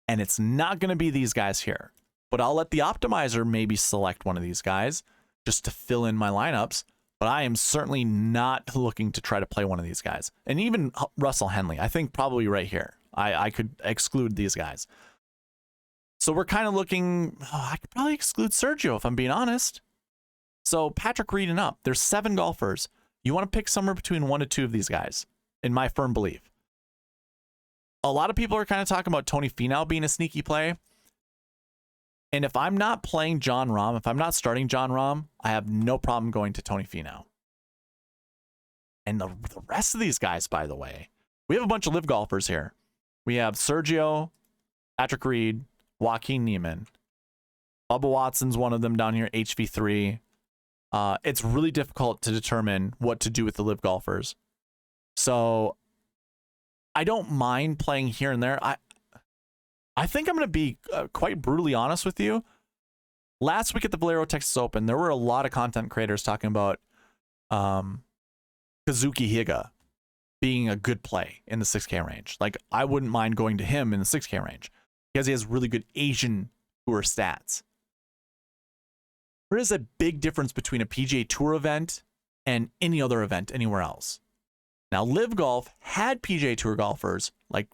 Speaker 1: And it's not going to be these guys here. But I'll let the optimizer maybe select one of these guys just to fill in my lineups. But I am certainly not looking to try to play one of these guys. And even Russell Henley, I think probably right here. I could exclude these guys. So we're kind of looking, I could probably exclude Sergio if I'm being honest. So Patrick Reed and up, there's 7 golfers. You want to pick somewhere between 1 to 2 of these guys, in my firm belief. A lot of people are kind of talking about Tony Finau being a sneaky play. And if I'm not playing Jon Rahm, if I'm not starting Jon Rahm, I have no problem going to Tony Finau. And the rest of these guys, by the way, we have a bunch of live golfers here. We have Sergio, Patrick Reed, Joaquin Niemann. Bubba Watson's one of them down here, HV3. It's really difficult to determine what to do with the live golfers. So I don't mind playing here and there. I think I'm going to be quite brutally honest with you. Last week at the Valero Texas Open, there were a lot of content creators talking about Kazuki Higa being a good play in the 6K range. Like, I wouldn't mind going to him in the 6K range because he has really good Asian Tour stats. There is a big difference between a PGA Tour event and any other event anywhere else. Now, Live Golf had PGA Tour golfers, like,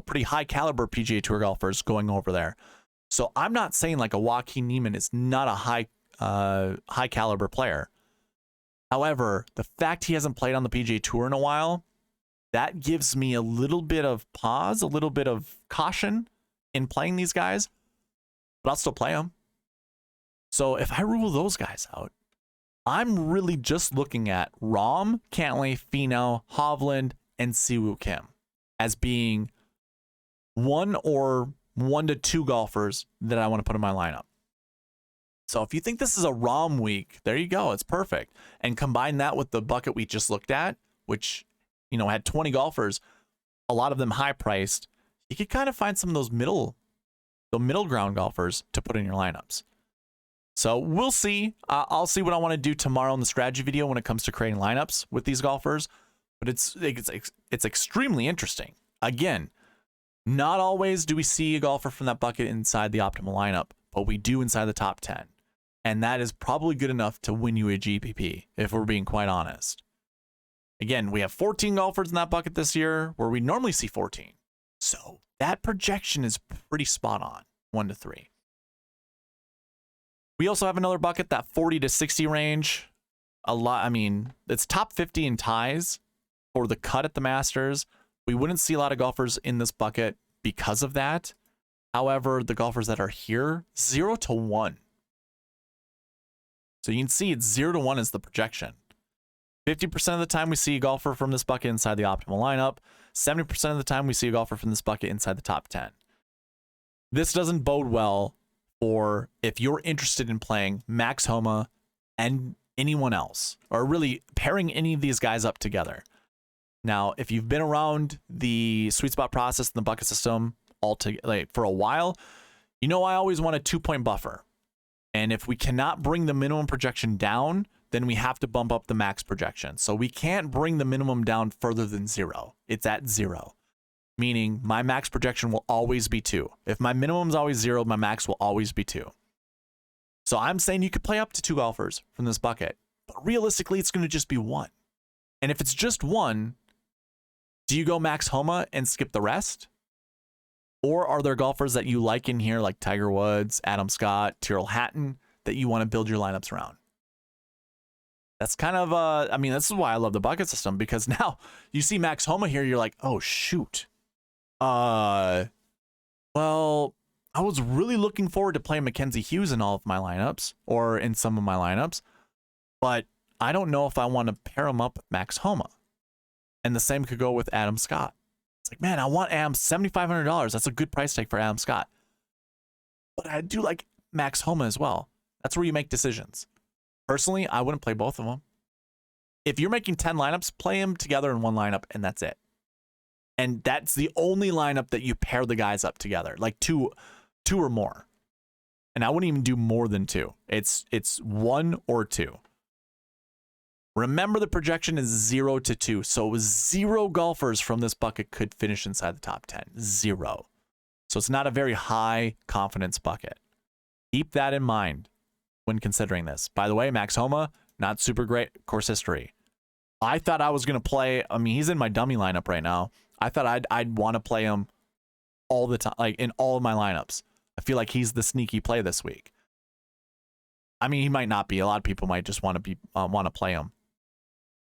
Speaker 1: pretty high caliber PGA Tour golfers going over there. So I'm not saying like a Joaquin Niemann is not a high caliber player. However, the fact he hasn't played on the PGA Tour in a while, that gives me a little bit of pause, a little bit of caution in playing these guys, but I'll still play them. So if I rule those guys out, I'm really just looking at Rahm, Cantlay, Finau, Hovland, and Siwoo Kim as being 1 or 1 to 2 golfers that I want to put in my lineup. So if you think this is a Rahm week, there you go. It's perfect. And combine that with the bucket we just looked at, which, had 20 golfers, a lot of them high priced. You could kind of find some of those middle ground golfers to put in your lineups. So we'll see. I'll see what I want to do tomorrow in the strategy video when it comes to creating lineups with these golfers. But it's extremely interesting. Again, not always do we see a golfer from that bucket inside the optimal lineup, but we do inside the top 10. And that is probably good enough to win you a GPP, if we're being quite honest. Again, we have 14 golfers in that bucket this year, where we normally see 14. So that projection is pretty spot on, 1 to 3. We also have another bucket, that 40 to 60 range. It's top 50 in ties for the cut at the Masters. We wouldn't see a lot of golfers in this bucket because of that. However, the golfers that are here, 0 to 1. So you can see it's 0 to 1 is the projection. 50% of the time we see a golfer from this bucket inside the optimal lineup. 70% of the time we see a golfer from this bucket inside the top 10. This doesn't bode well for if you're interested in playing Max Homa and anyone else, or really pairing any of these guys up together. Now, if you've been around the sweet spot process and the bucket system for a while, I always want a 2-point buffer. And if we cannot bring the minimum projection down, then we have to bump up the max projection. So we can't bring the minimum down further than 0. It's at 0. Meaning my max projection will always be 2. If my minimum is always 0, my max will always be 2. So I'm saying you could play up to 2 golfers from this bucket, but realistically, it's going to just be 1. And if it's just 1, do you go Max Homa and skip the rest? Or are there golfers that you like in here, like Tiger Woods, Adam Scott, Tyrrell Hatton, that you want to build your lineups around? That's kind of, this is why I love the bucket system, because now you see Max Homa here, you're like, oh, shoot. Well, I was really looking forward to playing Mackenzie Hughes in all of my lineups, or in some of my lineups, but I don't know if I want to pair him up with Max Homa. And the same could go with Adam Scott. It's like, man, I want Adam $7,500. That's a good price tag for Adam Scott. But I do like Max Homa as well. That's where you make decisions. Personally, I wouldn't play both of them. If you're making 10 lineups, play them together in one lineup, and that's it. And that's the only lineup that you pair the guys up together, like two or more. And I wouldn't even do more than 2. It's 1 or 2. Remember, the projection is 0 to 2. So 0 golfers from this bucket could finish inside the top 10. 0. So it's not a very high confidence bucket. Keep that in mind when considering this. By the way, Max Homa, not super great course history. I thought I was going to play. I mean, he's in my dummy lineup right now. I thought I'd want to play him all the time, like in all of my lineups. I feel like he's the sneaky play this week. I mean, he might not be. A lot of people might just want to play him.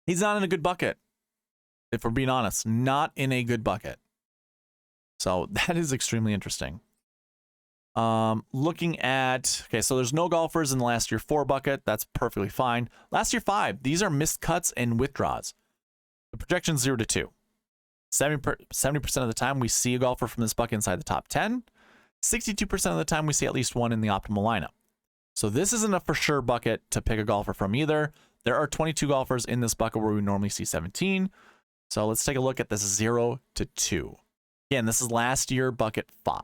Speaker 1: He's not in a good bucket. If we're being honest, not in a good bucket. So that is extremely interesting. Looking at, okay, so there's no golfers in the last year 4 bucket. That's perfectly fine. Last year 5, these are missed cuts and withdraws. The projection's 0 to 2. 70% of the time we see a golfer from this bucket inside the top 10. 62% of the time we see at least one in the optimal lineup. So this isn't a for sure bucket to pick a golfer from either. There are 22 golfers in this bucket where we normally see 17. So let's take a look at this 0 to 2. Again, this is last year bucket 5.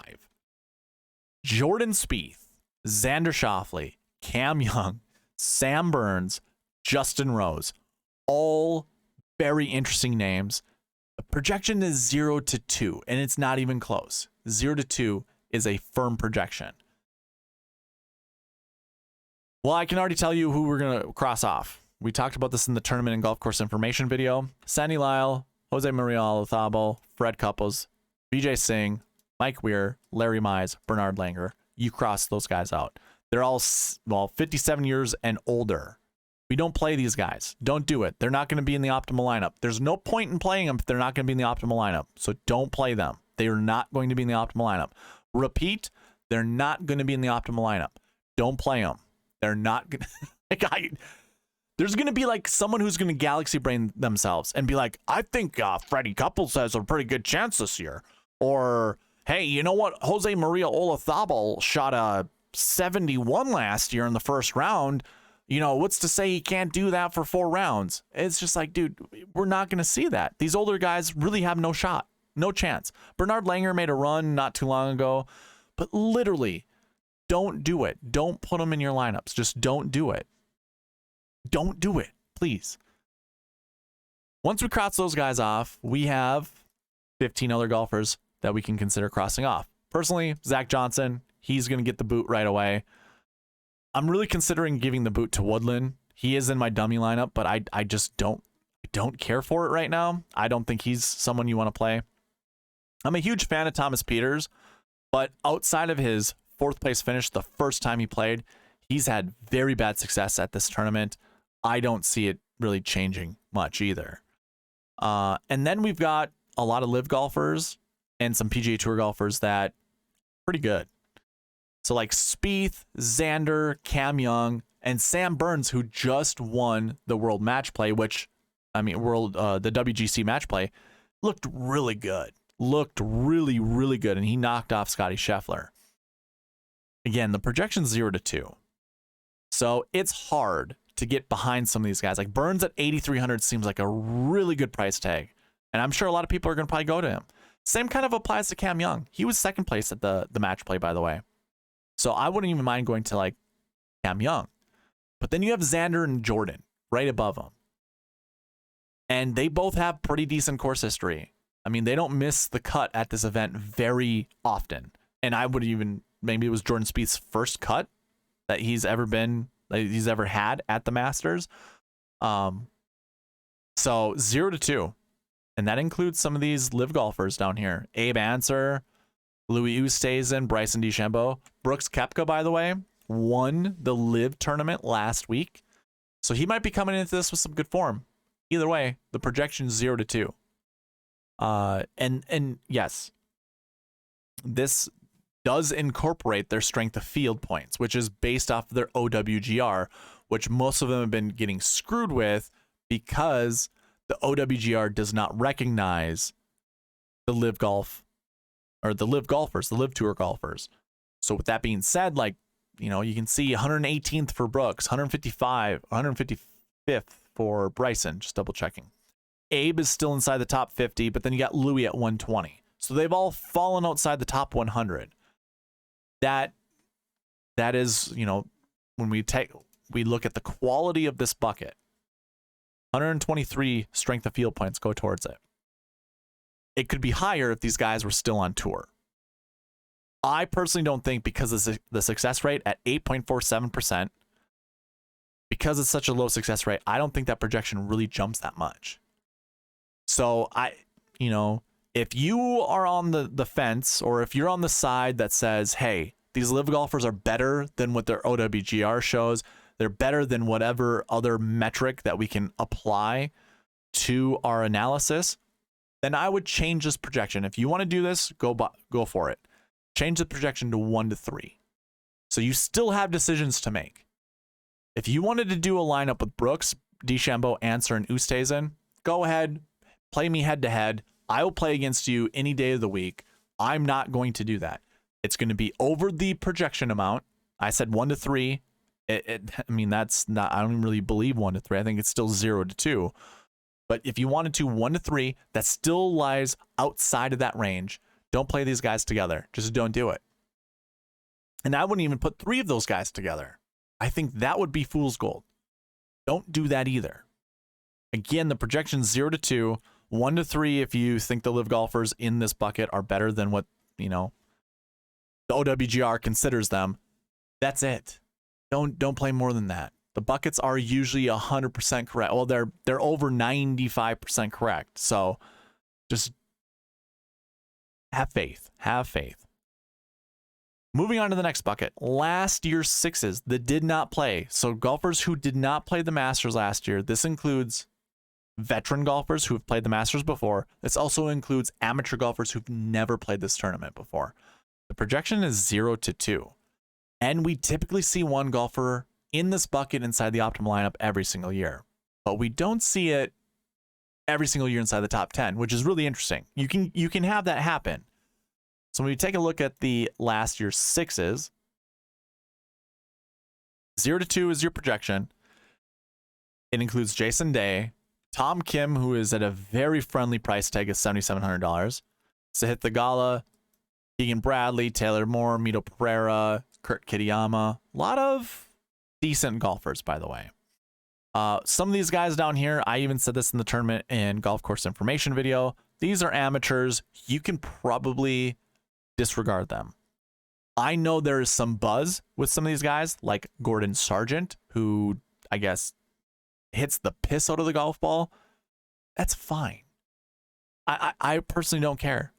Speaker 1: Jordan Spieth, Xander Schauffele, Cam Young, Sam Burns, Justin Rose, all very interesting names. The projection is 0 to 2, and it's not even close. 0 to 2 is a firm projection. Well, I can already tell you who we're going to cross off. We talked about this in the tournament and golf course information video. Sandy Lyle, Jose Maria Olazabal, Fred Couples, Vijay Singh, Mike Weir, Larry Mize, Bernard Langer. You cross those guys out. They're all, well, 57 years and older. We don't play these guys. Don't do it. They're not going to be in the optimal lineup. There's no point in playing them if they're not going to be in the optimal lineup. So don't play them. They are not going to be in the optimal lineup. Repeat, they're not going to be in the optimal lineup. Don't play them. They're not going to... There's going to be like someone who's going to galaxy brain themselves and be like, I think Freddie Couples has a pretty good chance this year. Or, hey, you know what? Jose Maria Olazabal shot a 71 last year in the first round. You know, what's to say he can't do that for 4 rounds? It's just like, dude, we're not going to see that. These older guys really have no shot, no chance. Bernard Langer made a run not too long ago, but literally, don't do it. Don't put them in your lineups. Just don't do it. Don't do it, please. Once we cross those guys off, we have 15 other golfers that we can consider crossing off. Personally, Zach Johnson, he's going to get the boot right away. I'm really considering giving the boot to Woodland. He is in my dummy lineup, but I just don't care for it right now. I don't think he's someone you want to play. I'm a huge fan of Thomas Pieters, but outside of his 4th place finish the first time he played, he's had very bad success at this tournament. I don't see it really changing much either. And then we've got a lot of live golfers and some PGA Tour golfers that are pretty good. So like Spieth, Xander, Cam Young, and Sam Burns, who just won the World Match Play, the WGC Match Play, looked really good. Looked really, really good, and he knocked off Scottie Scheffler. Again, the projection's 0 to 2. So it's hard to get behind some of these guys. Like Burns at 8,300 seems like a really good price tag. And I'm sure a lot of people are going to probably go to him. Same kind of applies to Cam Young. He was 2nd place at the match play, by the way. So I wouldn't even mind going to like Cam Young. But then you have Xander and Jordan right above him. And they both have pretty decent course history. I mean, they don't miss the cut at this event very often. And I would even, maybe it was Jordan Spieth's first cut that he's ever had at the Masters. So 0 to 2. And that includes some of these live golfers down here. Abe Ancer, Louis Oosthuizen, Bryson DeChambeau. Brooks Koepka, by the way, won the live tournament last week. So he might be coming into this with some good form. Either way, the projection's 0 to 2. And yes, this does incorporate their strength of field points, which is based off their OWGR, which most of them have been getting screwed with because the OWGR does not recognize the live golf or the live golfers, the live tour golfers. So with that being said, like, you know, you can see 118th for Brooks, 155th for Bryson, just double checking. Abe is still inside the top 50, but then you got Louis at 120. So they've all fallen outside the top 100. That is, you know, when we look at the quality of this bucket, 123 strength of field points go towards it. It could be higher if these guys were still on tour. I personally don't think, because of the success rate at 8.47%, because it's such a low success rate, I don't think that projection really jumps that much. So if you are on the fence, or if you're on the side that says, hey, these live golfers are better than what their OWGR shows, they're better than whatever other metric that we can apply to our analysis, then I would change this projection. If you want to do this, go for it. Change the projection to 1-3. So you still have decisions to make. If you wanted to do a lineup with Brooks, DeChambeau, Answer, and Oosthuizen, go ahead, play me head to head. I will play against you any day of the week. I'm not going to do that. It's going to be over the projection amount. I said 1-3. That's not, I don't really believe 1-3. I think it's still 0-2. But if you wanted to 1-3, that still lies outside of that range. Don't play these guys together. Just don't do it. And I wouldn't even put 3 of those guys together. I think that would be fool's gold. Don't do that either. Again, the projection's 0-2, 1-3 if you think the live golfers in this bucket are better than what, the OWGR considers them. That's it. Don't play more than that. The buckets are usually 100% correct. Well, they're over 95% correct. So just have faith. Have faith. Moving on to the next bucket. Last year's sixes that did not play. So golfers who did not play the Masters last year. This includes veteran golfers who have played the Masters before. This also includes amateur golfers who've never played this tournament before. The projection is 0-2. And we typically see one golfer in this bucket inside the optimal lineup every single year. But we don't see it every single year inside the top 10, which is really interesting. You can have that happen. So when we take a look at the last year's sixes, 0-2 is your projection. It includes Jason Day, Tom Kim, who is at a very friendly price tag of $7,700, Sahith Theegala, Keegan Bradley, Taylor Moore, Mito Pereira, Kurt Kitayama. A lot of decent golfers, by the way. Some of these guys down here, I even said this in the tournament and golf course information video. These are amateurs. You can probably disregard them. I know there is some buzz with some of these guys, like Gordon Sargent, who I guess hits the piss out of the golf ball. That's fine. I personally don't care.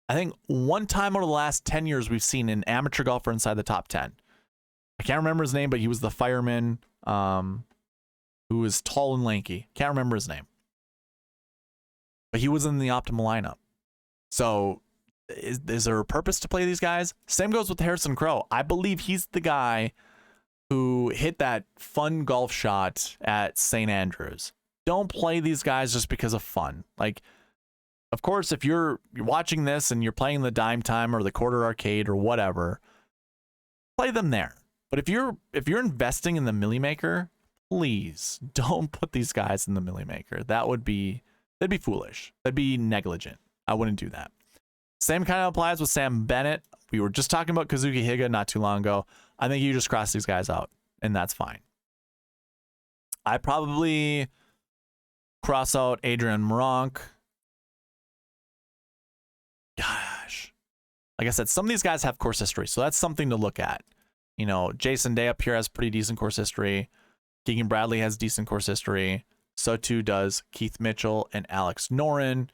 Speaker 1: I think one time over the last 10 years, we've seen an amateur golfer inside the top 10. I can't remember his name, but he was the fireman who was tall and lanky. Can't remember his name. But he was in the optimal lineup. So is there a purpose to play these guys? Same goes with Harrison Crow. I believe he's the guy who hit that fun golf shot at St. Andrews. Don't play these guys just because of fun. Like, of course, if you're watching this and you're playing the Dime Time or the Quarter Arcade or whatever, play them there. But if you're investing in the Millie Maker, please don't put these guys in the Millie Maker. That'd be foolish. That'd be negligent. I wouldn't do that. Same kind of applies with Sam Bennett. We were just talking about Kazuki Higa not too long ago. I think you just cross these guys out, and that's fine. I probably cross out Adrian Moronk. Gosh. Like I said, some of these guys have course history, so that's something to look at. Jason Day up here has pretty decent course history. Keegan Bradley has decent course history. So too does Keith Mitchell and Alex Noren.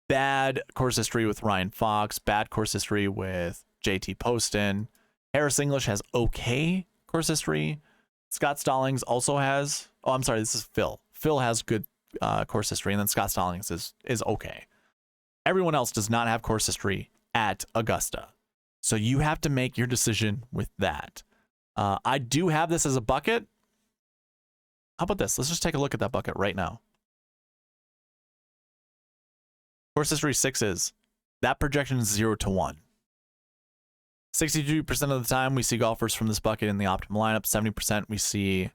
Speaker 1: Bad course history with Ryan Fox. Bad course history with JT Poston. Harris English has okay course history. Scott Stallings also has... Oh, I'm sorry, this is Phil. Phil has good course history, and then Scott Stallings is okay. Everyone else does not have course history at Augusta. So you have to make your decision with that. I do have this as a bucket. How about this? Let's just take a look at that bucket right now. Course history sixes. That projection is 0-1. 62% of the time we see golfers from this bucket in the optimal lineup. 70% we see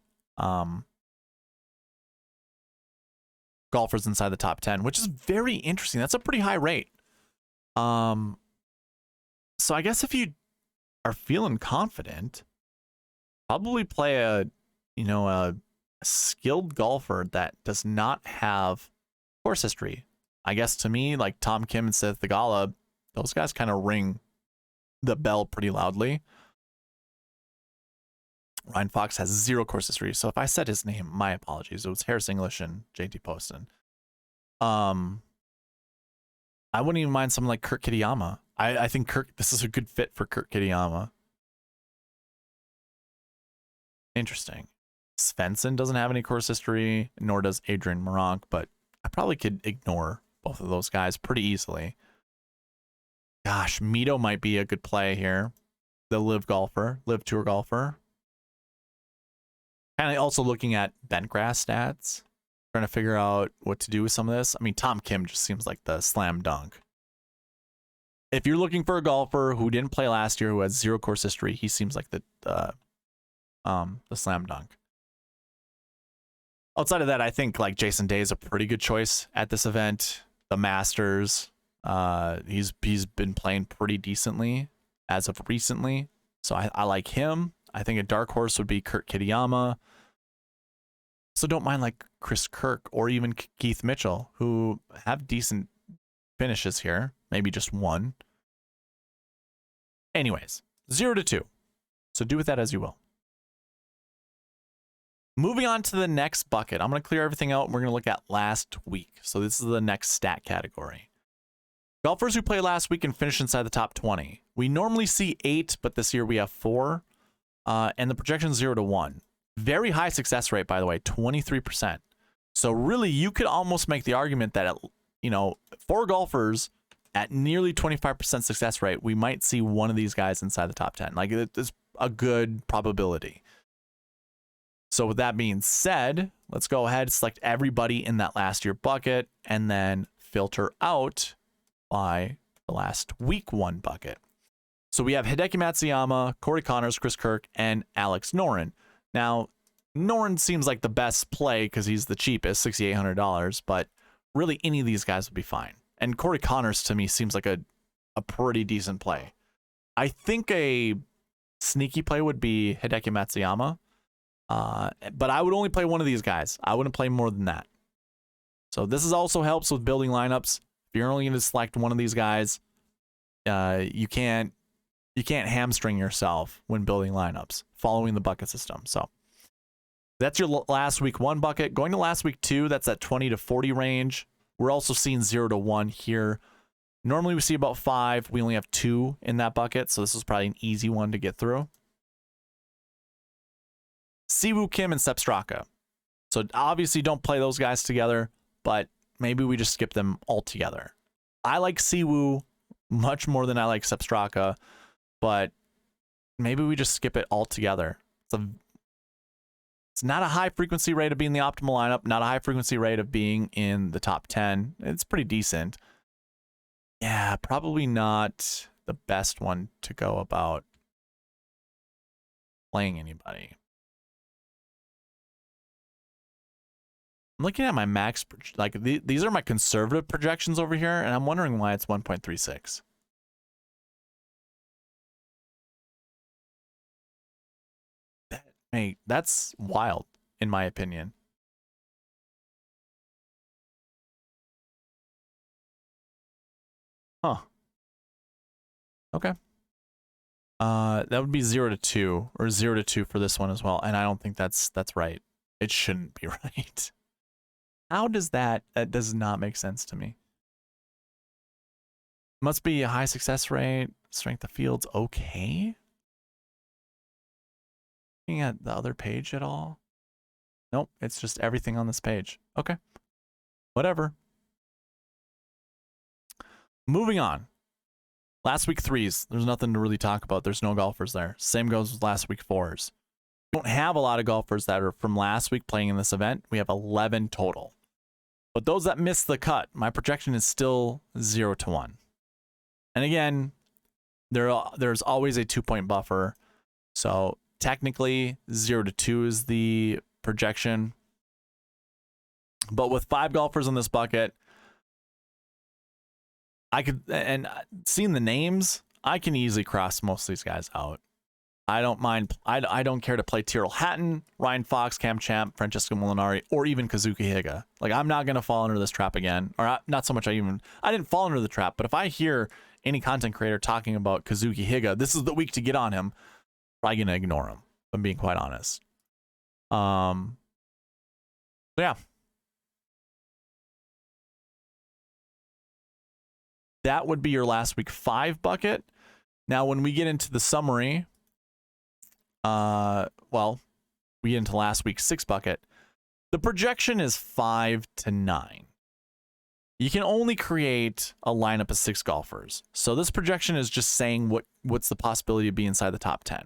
Speaker 1: golfers inside the top 10, which is very interesting. That's a pretty high rate. So I guess if you are feeling confident, probably play a a skilled golfer that does not have course history. I guess to me, like Tom Kim and Seth Theegala, those guys kind of ring the bell pretty loudly. Ryan Fox has 0 course history. So if I said his name, my apologies. It was Harris English and JT Poston. I wouldn't even mind someone like Kurt Kitayama. I think this is a good fit for Kurt Kitayama. Interesting. Svensson doesn't have any course history, nor does Adrian Meronk, but I probably could ignore both of those guys pretty easily. Gosh, Mito might be a good play here. The live tour golfer. Kind of also looking at Bentgrass stats, trying to figure out what to do with some of this. I mean, Tom Kim just seems like the slam dunk. If you're looking for a golfer who didn't play last year, who has 0 course history, he seems like the slam dunk. Outside of that, I think like Jason Day is a pretty good choice at this event. The Masters, he's been playing pretty decently as of recently, so I like him. I think a dark horse would be Kurt Kitayama. So don't mind like Chris Kirk or even Keith Mitchell, who have decent finishes here. Maybe just one. Anyways, 0 to 2. So do with that as you will. Moving on to the next bucket. I'm going to clear everything out and we're going to look at last week. So this is the next stat category. Golfers who played last week and finished inside the top 20. We normally see 8, but this year we have 4. And the projection is 0 to 1. Very high success rate, by the way, 23%. So really, you could almost make the argument that, 4 golfers at nearly 25% success rate, we might see one of these guys inside the top 10. Like, it's a good probability. So with that being said, let's go ahead, select everybody in that last year bucket, and then filter out by the last week 1 bucket. So we have Hideki Matsuyama, Corey Connors, Chris Kirk, and Alex Noren. Now, Noren seems like the best play because he's the cheapest, $6,800, but really any of these guys would be fine. And Corey Connors to me seems like a pretty decent play. I think a sneaky play would be Hideki Matsuyama, but I would only play one of these guys. I wouldn't play more than that. So this is also helps with building lineups. If you're only going to select one of these guys, you can't hamstring yourself when building lineups following the bucket system. So that's your last week 1 bucket. Going to last week 2, that's that 20 to 40 range. We're also seeing 0 to 1 here. Normally we see about 5. We only have 2 in that bucket, so this is probably an easy one to get through. Siwoo Kim and Sepp Straka. So obviously don't play those guys together, but maybe we just skip them altogether. I like Siwoo much more than I like Sepp Straka, but maybe we just skip it altogether. It's not a high frequency rate of being the optimal lineup, not a high frequency rate of being in the top 10. It's pretty decent. Yeah, probably not the best one to go about playing anybody. I'm looking at my max, like these are my conservative projections over here, and I'm wondering why it's 1.36. Hey, that's wild, in my opinion. Huh. Okay. That would be 0 to 2, or 0 to 2 for this one as well, and I don't think that's right. It shouldn't be right. How does that does not make sense to me. Must be a high success rate, strength of field's okay. Looking at the other page at all? Nope, it's just everything on this page. Okay, whatever. Moving on. Last week 3s, there's nothing to really talk about. There's no golfers there. Same goes with last week 4s. We don't have a lot of golfers that are from last week playing in this event. We have 11 total. But those that missed the cut, my projection is still 0 to 1. And again, there's always a 2-point buffer. So technically 0 to 2 is the projection. But with 5 golfers in this bucket, I could, and seeing the names, I can easily cross most of these guys out. I don't mind. I don't care to play Tyrrell Hatton, Ryan Fox, Cam Champ, Francesco Molinari, or even Kazuki Higa. Like, I'm not going to fall under this trap again. Or not so much I didn't fall under the trap, but if I hear any content creator talking about Kazuki Higa, this is the week to get on him, I'm probably going to ignore him, if I'm being quite honest. So yeah. That would be your last week 5 bucket. Now, when we get into the summary, well, we get into last week's 6 bucket. The projection is 5 to 9. You can only create a lineup of 6 golfers. So this projection is just saying what's the possibility of being inside the top 10.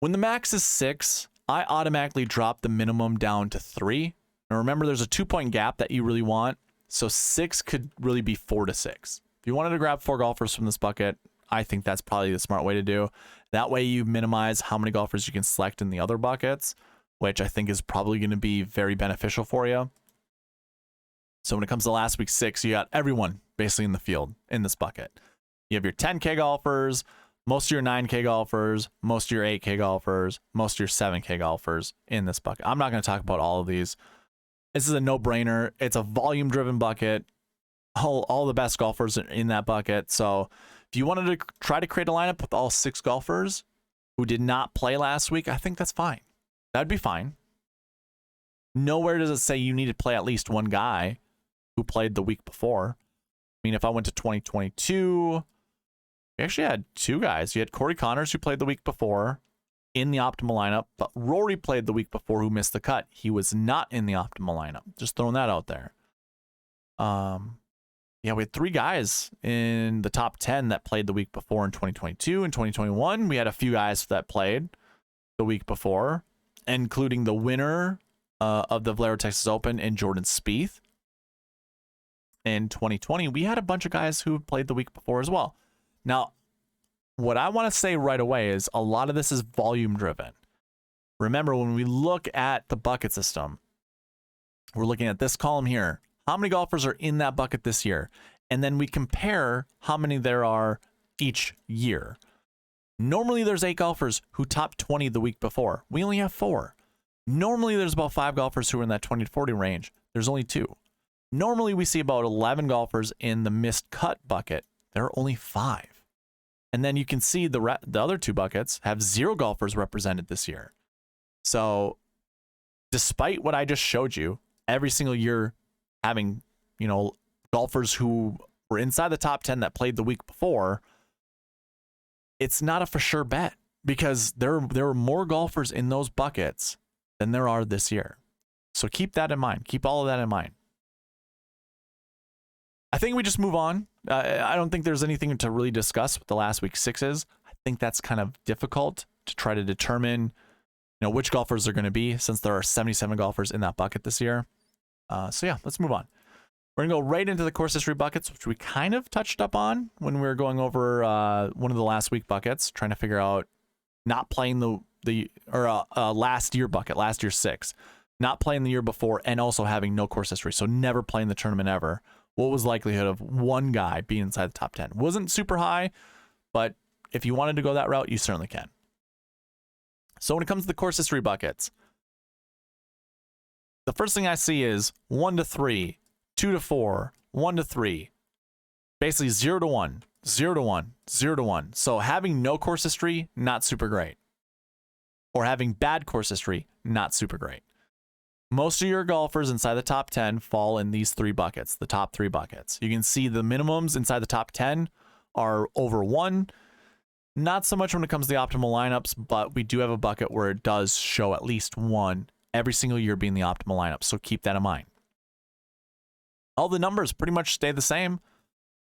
Speaker 1: When the max is 6, I automatically drop the minimum down to 3. And remember, there's a 2-point gap that you really want. So 6 could really be 4 to 6. If you wanted to grab 4 golfers from this bucket, I think that's probably the smart way to do. That way you minimize how many golfers you can select in the other buckets, which I think is probably going to be very beneficial for you. So when it comes to last week 6, you got everyone basically in the field in this bucket. You have your 10K golfers, most of your 9K golfers, most of your 8K golfers, most of your 7K golfers in this bucket. I'm not going to talk about all of these. This is a no-brainer. It's a volume-driven bucket. All the best golfers are in that bucket. So if you wanted to try to create a lineup with all 6 golfers who did not play last week, I think that's fine. That'd be fine. Nowhere does it say you need to play at least one guy who played the week before. I mean, if I went to 2022, we actually had 2 guys. You had Corey Connors, who played the week before in the optimal lineup, but Rory played the week before, who missed the cut. He was not in the optimal lineup. Just throwing that out there. Yeah, we had 3 guys in the top 10 that played the week before in 2022. In 2021, we had a few guys that played the week before, including the winner of the Valero Texas Open and Jordan Spieth. In 2020, we had a bunch of guys who played the week before as well. Now, what I want to say right away is a lot of this is volume driven. Remember, when we look at the bucket system, we're looking at this column here. How many golfers are in that bucket this year? And then we compare how many there are each year. Normally, there's 8 golfers who top 20 the week before. We only have 4. Normally, there's about 5 golfers who are in that 20 to 40 range. There's only 2. Normally, we see about 11 golfers in the missed cut bucket. There are only 5. And then you can see the other 2 buckets have 0 golfers represented this year. So despite what I just showed you, every single year having, golfers who were inside the top 10 that played the week before, it's not a for sure bet because there are more golfers in those buckets than there are this year. So keep that in mind. Keep all of that in mind. I think we just move on. I don't think there's anything to really discuss with the last week 6s. I think that's kind of difficult to try to determine, which golfers are going to be since there are 77 golfers in that bucket this year. So yeah, let's move on. We're going to go right into the course history buckets, which we kind of touched up on when we were going over one of the last week buckets, trying to figure out not playing last year bucket, last year 6, not playing the year before, and also having no course history. So never playing the tournament ever. What was the likelihood of one guy being inside the top 10? Wasn't super high, but if you wanted to go that route, you certainly can. So when it comes to the course history buckets, the first thing I see is 1 to 3, 2 to 4, 1 to 3, basically 0 to 1, 0 to 1, 0 to 1. So having no course history, not super great. Or having bad course history, not super great. Most of your golfers inside the top 10 fall in these 3 buckets, the top 3 buckets. You can see the minimums inside the top 10 are over 1. Not so much when it comes to the optimal lineups, but we do have a bucket where it does show at least 1 every single year being the optimal lineup. So keep that in mind. All the numbers pretty much stay the same.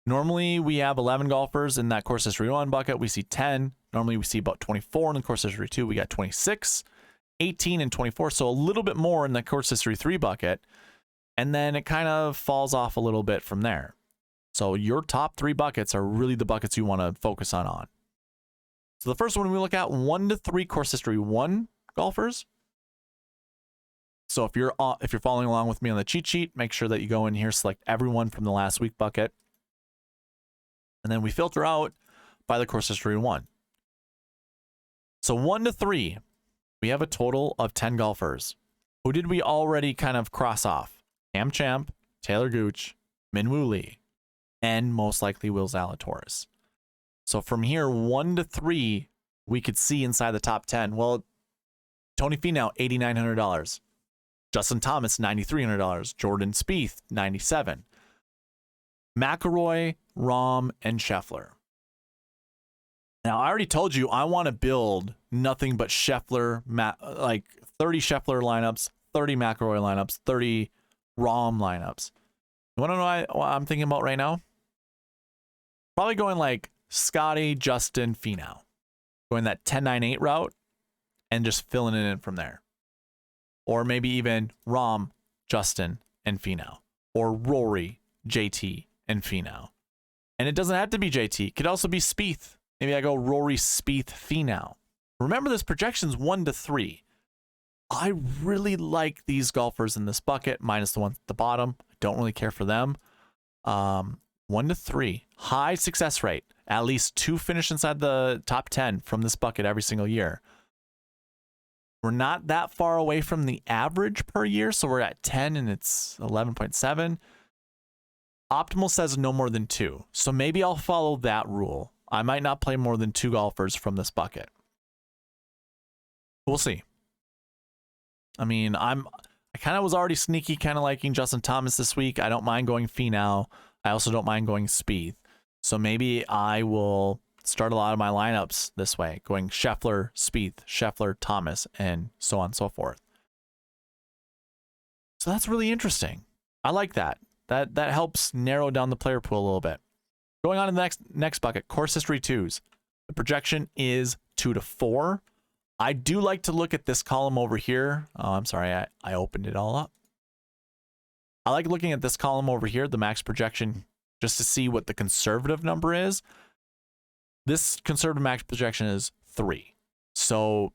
Speaker 1: Normally we have 11 golfers in that course history 1 bucket. We see 10. Normally we see about 24 in the course history 2. We got 26, 18, and 24. So a little bit more in the course history 3 bucket. And then it kind of falls off a little bit from there. So your top 3 buckets are really the buckets you want to focus on. So the first one we look at 1 to 3 course history 1 golfers. So if you're following along with me on the cheat sheet, make sure that you go in here, select everyone from the last week bucket. And then we filter out by the course history 1. So 1 to 3, we have a total of 10 golfers. Who did we already kind of cross off? Cam Champ, Taylor Gooch, Minwoo Lee, and most likely Will Zalatoris. So from here, 1 to 3, we could see inside the top 10. Well, Tony Finau, $8,900. Justin Thomas, $9,300. Jordan Spieth, $97. McIlroy, Rahm, and Scheffler. Now, I already told you I want to build nothing but Scheffler, like 30 Scheffler lineups, 30 McIlroy lineups, 30 Rahm lineups. You want to know what I'm thinking about right now? Probably going like Scotty, Justin, Finau. Going that 10-9-8 route and just filling it in from there. Or maybe even Rahm, Justin, and Finau. Or Rory, JT, and Finau. And it doesn't have to be JT. It could also be Spieth. Maybe I go Rory, Spieth, Finau. Remember, this projection's 1 to 3. I really like these golfers in this bucket, minus the ones at the bottom. I don't really care for them. 1 to 3. High success rate. At least 2 finish inside the top 10 from this bucket every single year. We're not that far away from the average per year, so we're at 10 and it's 11.7. Optimal says no more than 2, so maybe I'll follow that rule. I might not play more than 2 golfers from this bucket. We'll see. I mean, I kind of was already sneaky, kind of liking Justin Thomas this week. I don't mind going Finau. I also don't mind going Spieth. So maybe I will start a lot of my lineups this way, going Scheffler, Spieth, Scheffler, Thomas, and so on and so forth. So that's really interesting. I like that. That helps narrow down the player pool a little bit. Going on to the next bucket, course history 2s. The projection is 2 to 4. I do like to look at this column over here. Oh, I'm sorry, I opened it all up. I like looking at this column over here, the max projection, just to see what the conservative number is. This conservative max projection is 3. So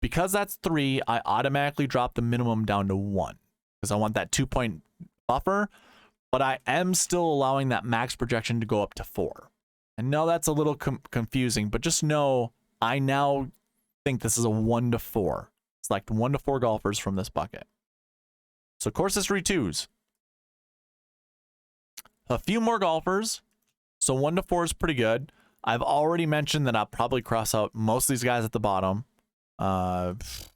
Speaker 1: because that's 3, I automatically drop the minimum down to 1 because I want that 2-point buffer, but I am still allowing that max projection to go up to 4. And no, that's a little confusing, but just know I now think this is a 1 to 4. Select 1 to 4 golfers from this bucket. So course history 2s. A few more golfers. So 1 to 4 is pretty good. I've already mentioned that I'll probably cross out most of these guys at the bottom.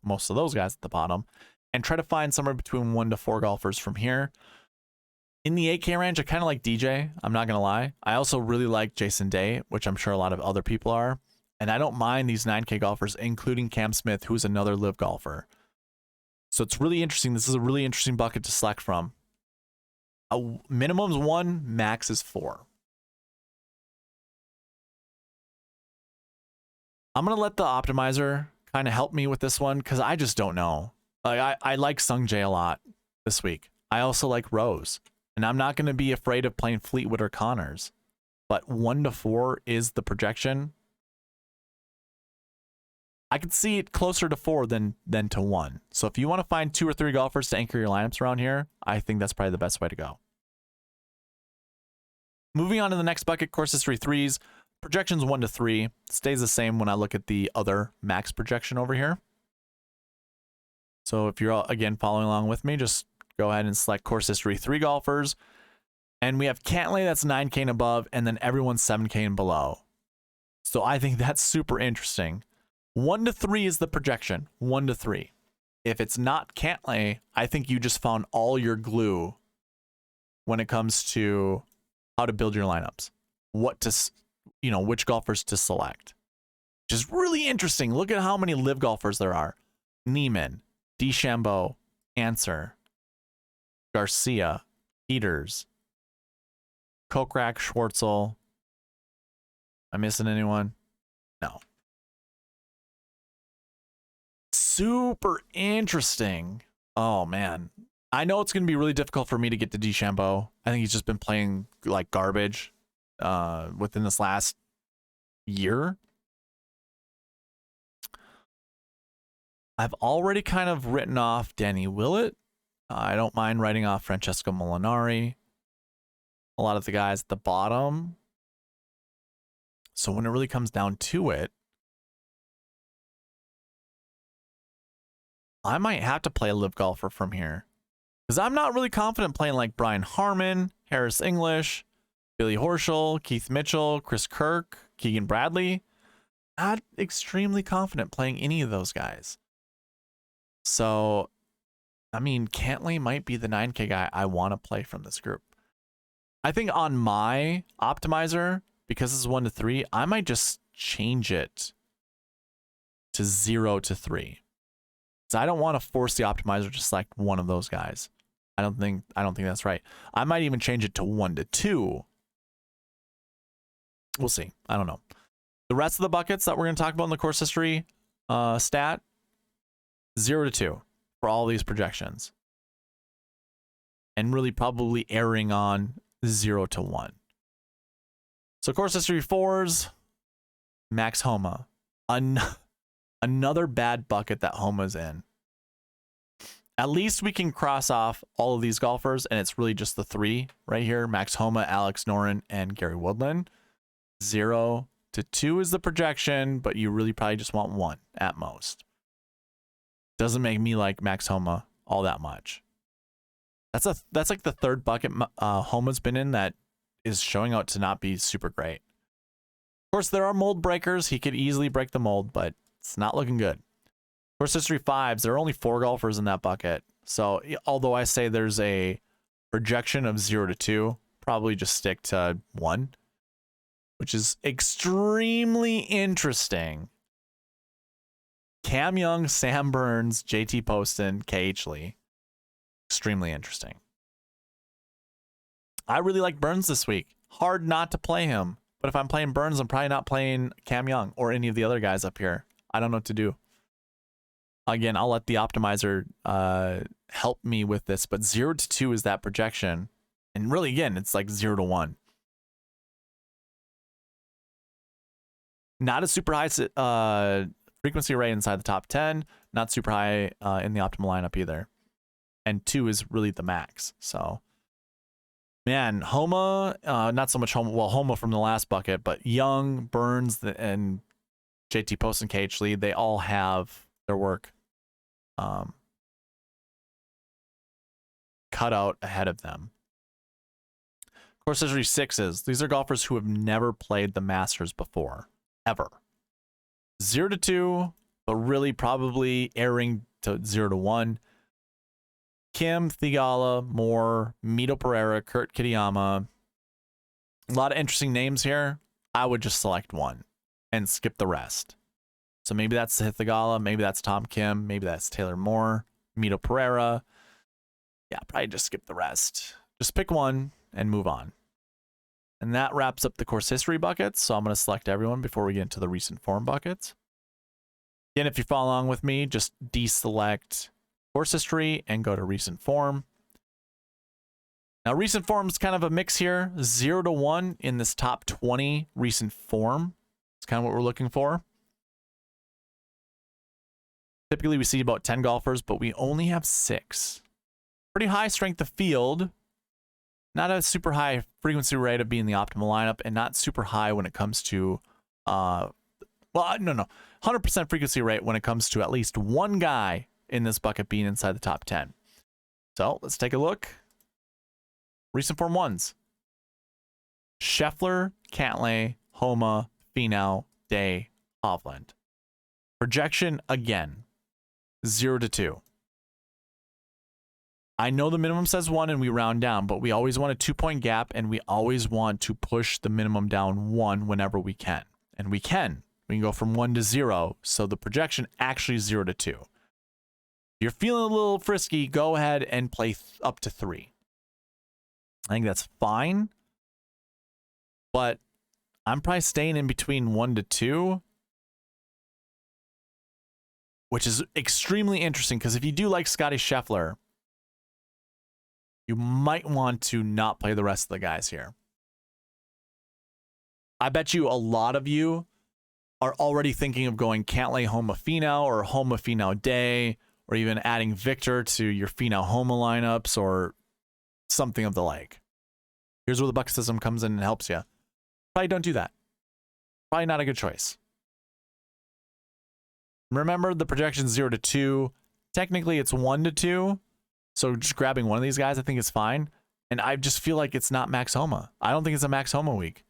Speaker 1: Most of those guys at the bottom. And try to find somewhere between 1 to 4 golfers from here. In the 8K range, I kind of like DJ. I'm not going to lie. I also really like Jason Day, which I'm sure a lot of other people are. And I don't mind these 9K golfers, including Cam Smith, who's another live golfer. So it's really interesting. This is a really interesting bucket to select from. Minimum's 1, max is 4. I'm going to let the optimizer kind of help me with this one because I just don't know. Like I like Sung Jae a lot this week. I also like Rose. And I'm not going to be afraid of playing Fleetwood or Connors. But 1 to 4 is the projection. I could see it closer to 4 than to 1. So if you want to find 2 or 3 golfers to anchor your lineups around here, I think that's probably the best way to go. Moving on to the next bucket, course history 3s. Projections 1 to 3. Stays the same when I look at the other max projection over here. So if you're, again, following along with me, just go ahead and select course history 3 golfers. And we have Cantlay, that's 9K and above, and then everyone's 7K and below. So I think that's super interesting. 1 to 3 is the projection. 1 to 3. If it's not Cantlay, I think you just found all your glue when it comes to how to build your lineups. Which golfers to select. Which is really interesting. Look at how many live golfers there are. Neiman, DeChambeau, Answer, Garcia, Peters, Kokrak, Schwartzel. Am I missing anyone? No. Super interesting. Oh, man. I know it's going to be really difficult for me to get to DeChambeau. I think he's just been playing like garbage within this last year. I've already kind of written off Danny Willett. I don't mind writing off Francesco Molinari. A lot of the guys at the bottom. So when it really comes down to it, I might have to play a live golfer from here. Because I'm not really confident playing like Brian Harmon, Harris English, Billy Horschel, Keith Mitchell, Chris Kirk, Keegan Bradley. Not extremely confident playing any of those guys. So, I mean, Cantlay might be the 9K guy I want to play from this group. I think on my optimizer, because this is 1 to 3, I might just change it to 0 to 3. So I don't want to force the optimizer to select one of those guys. I don't think that's right. I might even change it to 1 to 2. We'll see. I don't know. The rest of the buckets that we're going to talk about in the course history stat, 0 to 2 for all these projections. And really probably erring on 0 to 1. So course history 4s, Max Homa. Another bad bucket that Homa's in. At least we can cross off all of these golfers, and it's really just the 3 right here. Max Homa, Alex Noren, and Gary Woodland. 0 to 2 is the projection, but you really probably just want 1 at most. Doesn't make me like Max Homa all that much. That's like the 3rd bucket Homa's been in that is showing out to not be super great. Of course, there are mold breakers. He could easily break the mold, but it's not looking good. Course history 5s, there are only 4 golfers in that bucket. So although I say there's a projection of 0 to 2, probably just stick to 1, which is extremely interesting. Cam Young, Sam Burns, JT Poston, KH Lee. Extremely interesting. I really like Burns this week. Hard not to play him. But if I'm playing Burns, I'm probably not playing Cam Young or any of the other guys up here. I don't know what to do. Again, I'll let the optimizer help me with this, but 0 to 2 is that projection. And really, again, it's like 0 to 1. Not a super high frequency rate inside the top 10. Not super high in the optimal lineup either. And 2 is really the max. So, man, Homa, not so much Homa. Well, Homa from the last bucket, but Young, Burns, and JT Post and KH Lee, they all have their work cut out ahead of them. Course history 6s. These are golfers who have never played the Masters before, ever. 0 to 2, but really probably erring to 0 to 1. Kim, Thigala, Moore, Mito Pereira, Kurt Kitayama. A lot of interesting names here. I would just select 1 and skip the rest. So maybe that's Thigala, maybe that's Tom Kim, maybe that's Taylor Moore, Mito Pereira. Yeah, probably just skip the rest. Just pick 1 and move on. And that wraps up the course history buckets. So I'm going to select everyone before we get into the recent form buckets. Again, if you follow along with me, just deselect course history and go to recent form. Now, recent form is kind of a mix here. 0 to 1 in this top 20 recent form. It's kind of what we're looking for. Typically, we see about 10 golfers, but we only have 6. Pretty high strength of field. Not a super high frequency rate of being the optimal lineup, and not super high when it comes to, 100% frequency rate when it comes to at least 1 guy in this bucket being inside the top 10. So let's take a look. Recent form 1s. Scheffler, Cantlay, Homa, Finau, Day, Hovland. Projection again. 0 to 2. I know the minimum says 1 and we round down, but we always want a 2-point gap and we always want to push the minimum down 1 whenever we can. And we can. We can go from 1 to 0. So the projection actually is 0 to 2. If you're feeling a little frisky, go ahead and play up to 3. I think that's fine. But I'm probably staying in between 1 to 2. Which is extremely interesting because if you do like Scotty Scheffler, you might want to not play the rest of the guys here. I bet you a lot of you are already thinking of going Cantlay Homa Finau or Homa Finau Day, or even adding Victor to your Finau Homa lineups or something of the like. Here's where the bucket system comes in and helps you. Probably don't do that. Probably not a good choice. Remember, the projection 0 to 2. Technically, it's 1 to 2. So just grabbing one of these guys, I think is fine. And I just feel like it's not Max Homa. I don't think it's a Max Homa week.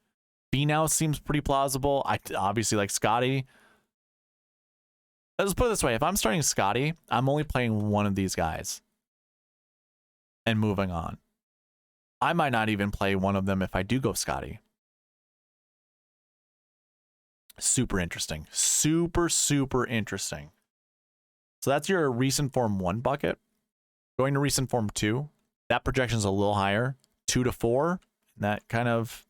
Speaker 1: B now seems pretty plausible. I obviously like Scotty. Let's put it this way. If I'm starting Scotty, I'm only playing one of these guys and moving on. I might not even play one of them if I do go Scotty. Super interesting. Super, super interesting. So that's your recent form 1 bucket. Going to recent form 2, that projection is a little higher, 2 to 4. And that kind of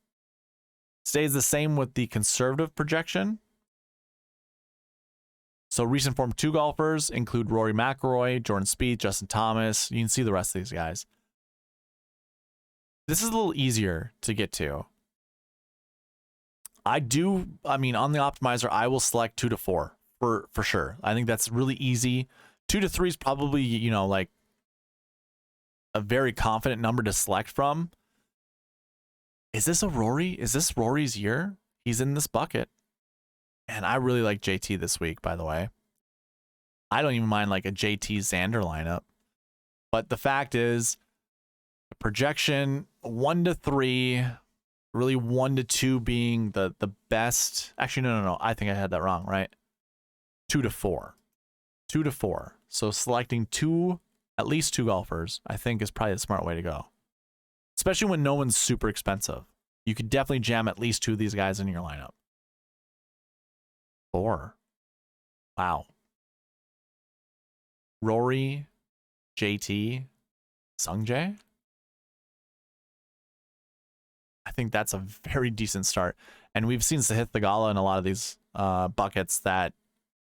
Speaker 1: stays the same with the conservative projection. So recent form 2 golfers include Rory McIlroy, Jordan Spieth, Justin Thomas. You can see the rest of these guys. This is a little easier to get to. I mean, on the optimizer, I will select 2 to 4 for sure. I think that's really easy. 2 to 3 is probably, you know, like a very confident number to select from. Is this a Rory? Is this Rory's year? He's in this bucket. And I really like JT this week, by the way. I don't even mind like a JT Xander lineup. But the fact is, the projection 1 to 3, really 1 to 2 being the best. Actually, no. I think I had that wrong, right? 2 to 4. 2 to 4. So selecting at least two golfers, I think is probably the smart way to go. Especially when no one's super expensive. You could definitely jam at least 2 of these guys in your lineup. 4. Wow. Rory, JT, Sungjae. I think that's a very decent start. And we've seen Sahith Theegala in a lot of these buckets that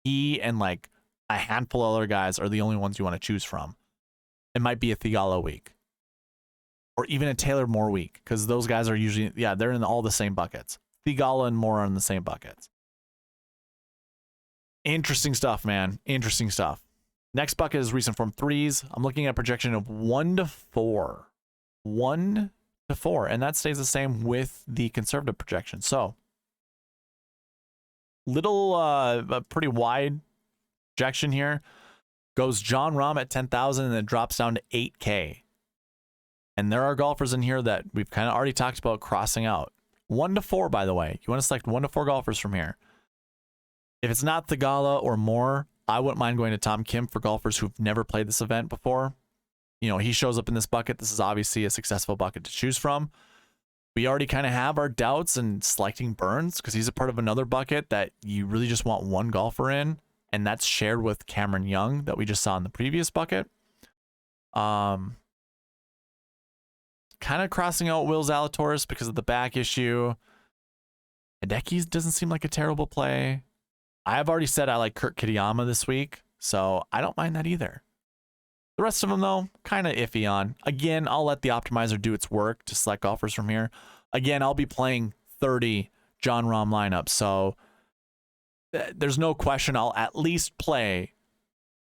Speaker 1: he and like a handful of other guys are the only ones you want to choose from. It might be a Theegala week. Or even a Taylor Moore week. Because those guys are usually, yeah, they're in all the same buckets. Theegala and Moore are in the same buckets. Interesting stuff, man. Interesting stuff. Next bucket is recent form 3s. I'm looking at a projection of 1 to 4. 1 to 4. And that stays the same with the conservative projection. So, a pretty wide projection here. Goes Jon Rahm at 10,000 and then drops down to 8K. And there are golfers in here that we've kind of already talked about crossing out. 1 to 4, by the way. You want to select 1 to 4 golfers from here. If it's not Theegala or Moore, I wouldn't mind going to Tom Kim for golfers who've never played this event before. You know, he shows up in this bucket. This is obviously a successful bucket to choose from. We already kind of have our doubts in selecting Burns because he's a part of another bucket that you really just want one golfer in, and that's shared with Cameron Young that we just saw in the previous bucket. Kind of crossing out Will Zalatoris because of the back issue. Hideki doesn't seem like a terrible play. I have already said I like Kurt Kitayama this week, so I don't mind that either. The rest of them, though, kind of iffy on. Again, I'll let the optimizer do its work to select golfers from here. Again, I'll be playing 30 Jon Rahm lineups, so there's no question I'll at least play,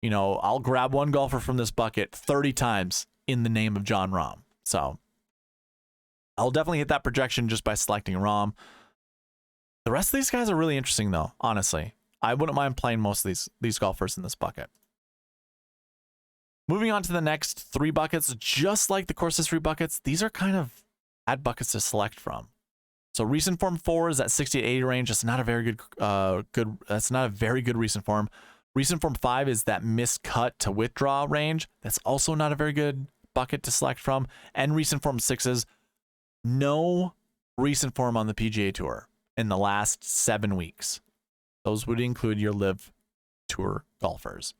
Speaker 1: you know, I'll grab one golfer from this bucket 30 times in the name of Jon Rahm. So I'll definitely hit that projection just by selecting Rahm. The rest of these guys are really interesting, though, honestly. I wouldn't mind playing most of these golfers in this bucket. Moving on to the next 3 buckets, just like the course history buckets, these are kind of bad buckets to select from. So recent form 4 is at 60 to 80 range. That's not a very good, that's not a very good recent form. Recent form 5 is that miscut to withdraw range. That's also not a very good bucket to select from. And recent form 6 is no recent form on the PGA Tour in the last 7 weeks. Those would include your Live Tour golfers.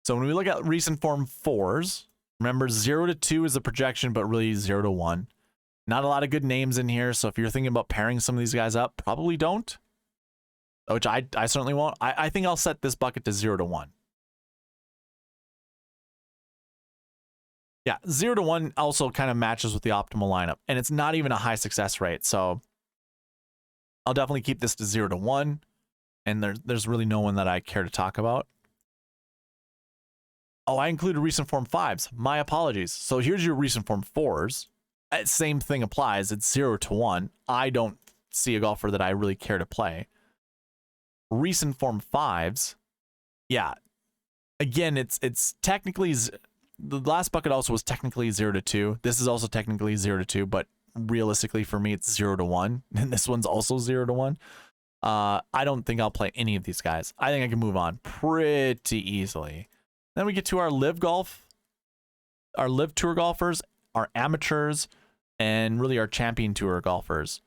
Speaker 1: So when we look at recent form 4s, remember 0 to 2 is the projection, but really 0 to 1. Not a lot of good names in here, so if you're thinking about pairing some of these guys up, probably don't. Which I certainly won't. I think I'll set this bucket to 0 to 1. Yeah, 0 to 1 also kind of matches with the optimal lineup, and it's not even a high success rate, so I'll definitely keep this to 0 to 1, and there's really no one that I care to talk about. Oh, I included recent form 5s. My apologies. So here's your recent form 4s. Same thing applies. It's 0 to 1. I don't see a golfer that I really care to play. Recent form 5s, yeah, again, it's technically the last bucket also was technically 0 to 2. This is also technically 0 to 2, but realistically for me, it's 0 to 1, and this one's also 0 to 1. I don't think I'll play any of these guys. I think I can move on pretty easily. Then we get to our live golf, our live tour golfers, our amateurs, and really our champion tour golfers.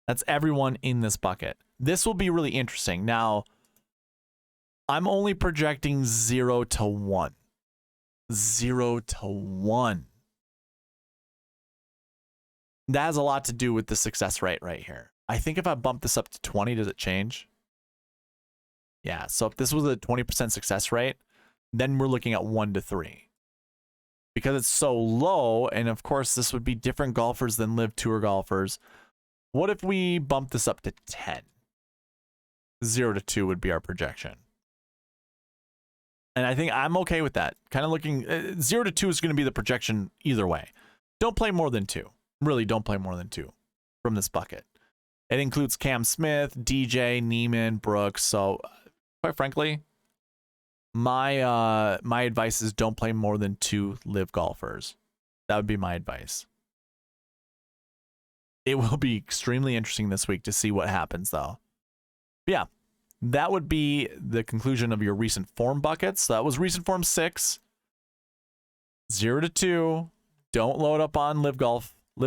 Speaker 1: That's everyone in this bucket. This will be really interesting. Now, I'm only projecting 0 to 1. 0 to 1. That has a lot to do with the success rate right here. I think if I bump this up to 20, does it change? Yeah, so if this was a 20% success rate, then we're looking at 1 to 3. Because it's so low, and of course this would be different golfers than live tour golfers. What if we bump this up to 10? 0 to 2 would be our projection. And I think I'm okay with that. Kind of looking, 0 to 2 is going to be the projection either way. Don't play more than 2. Really, don't play more than 2 from this bucket. It includes Cam Smith, DJ, Neiman, Brooks. So, quite frankly, my advice is don't play more than 2 live golfers. That would be my advice. It will be extremely interesting this week to see what happens, though. But yeah, that would be the conclusion of your recent form buckets. So that was recent form 6. 0 to 2. Don't load up on live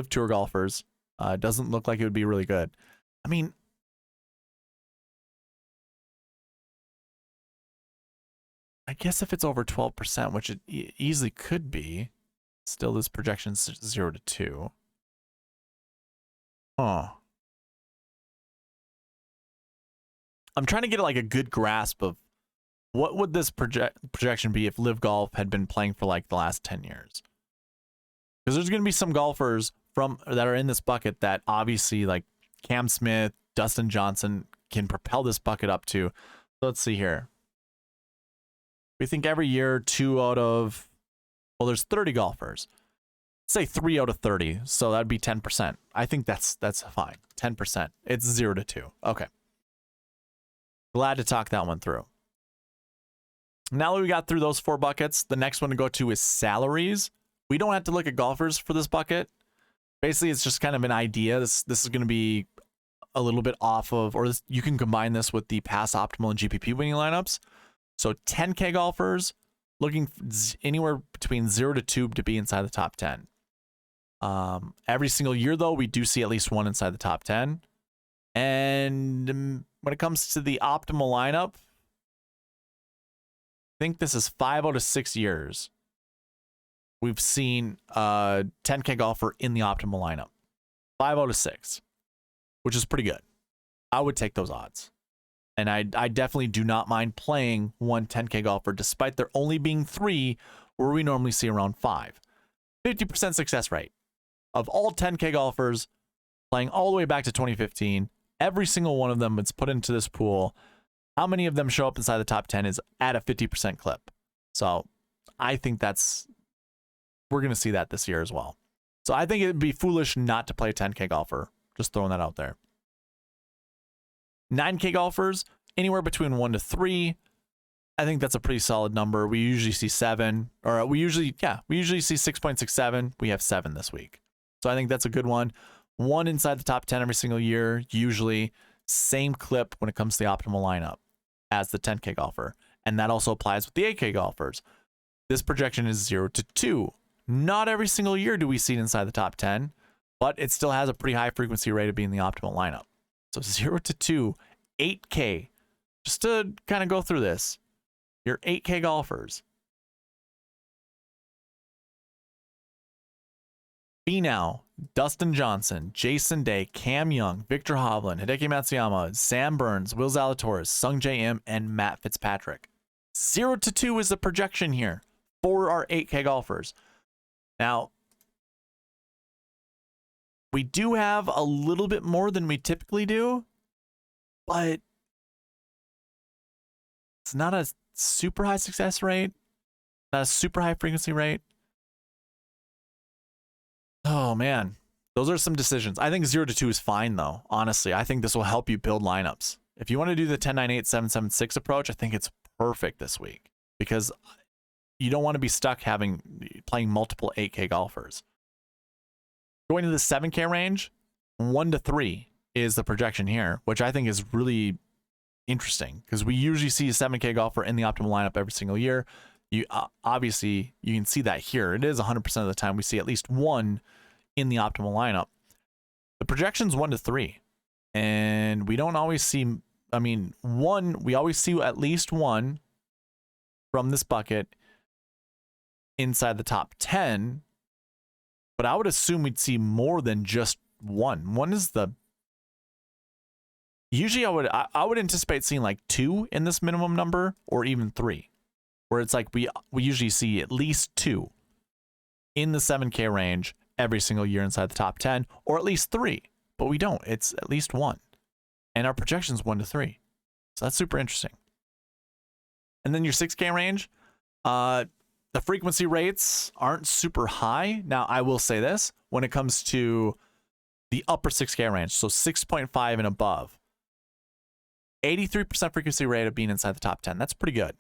Speaker 1: tour golfers. It doesn't look like it would be really good. I mean, I guess if it's over 12%, which it easily could be, still this projection's 0 to 2. Huh. I'm trying to get like a good grasp of what would this projection be if live golf had been playing for like the last 10 years. Because there's going to be some golfers that are in this bucket that obviously like Cam Smith, Dustin Johnson can propel this bucket up to. So let's see here. We think every year 2 out of, well, there's 30 golfers. Say 3 out of 30, so that'd be 10%. I think that's fine. 10%. It's 0 to 2. Okay. Glad to talk that one through. Now that we got through those 4 buckets, the next one to go to is salaries. We don't have to look at golfers for this bucket. Basically, it's just kind of an idea. This is going to be a little bit off of, or you can combine this with the past optimal and GPP winning lineups. So 10K golfers looking anywhere between 0 to 2 to be inside the top 10. Every single year, though, we do see at least one inside the top 10. And when it comes to the optimal lineup, I think this is 5 out of 6 years we've seen a 10K golfer in the optimal lineup. 5 out of 6, which is pretty good. I would take those odds. And I definitely do not mind playing one 10K golfer, despite there only being 3, where we normally see around 5. 50% success rate. Of all 10K golfers playing all the way back to 2015, every single one of them that's put into this pool, how many of them show up inside the top 10 is at a 50% clip. So I think we're going to see that this year as well. So I think it'd be foolish not to play a 10K golfer. Just throwing that out there. 9K golfers, anywhere between 1 to 3. I think that's a pretty solid number. We usually see 7, or we usually see 6.67. We have 7 this week. So I think that's a good one. 1 inside the top 10 every single year, usually. Same clip when it comes to the optimal lineup as the 10K golfer. And that also applies with the 8K golfers. This projection is 0 to 2. Not every single year do we see it inside the top 10, but it still has a pretty high frequency rate of being the optimal lineup. So 0 to 2, 8K. Just to kind of go through this. Your 8K golfers. Finau, Dustin Johnson, Jason Day, Cam Young, Victor Hovland, Hideki Matsuyama, Sam Burns, Will Zalatoris, Sung J M, and Matt Fitzpatrick. 0 to 2 is the projection here for our 8K golfers. Now, we do have a little bit more than we typically do, but it's not a super high success rate, not a super high frequency rate. Oh, man. Those are some decisions. I think 0 to 2 is fine, though. Honestly, I think this will help you build lineups. If you want to do the 10-9-8-7-7-6 approach, I think it's perfect this week because you don't want to be stuck playing multiple 8K golfers. Going to the 7K range, 1 to 3 is the projection here, which I think is really interesting because we usually see a 7K golfer in the optimal lineup every single year. You obviously you can see that here. It is 100% of the time we see at least one in the optimal lineup. The projection's 1 to 3, and we don't always see. I mean, we always see at least one from this bucket inside the top 10. But I would assume we'd see more than just one. One is usually I would anticipate seeing like 2 in this minimum number or even 3, where it's like we usually see at least 2 in the 7K range every single year inside the top 10, or at least 3, but we don't. It's at least 1, and our projection's 1 to 3, so that's super interesting. And then your 6K range, the frequency rates aren't super high. Now, I will say this, when it comes to the upper 6K range, so 6.5 and above, 83% frequency rate of being inside the top 10. That's pretty good.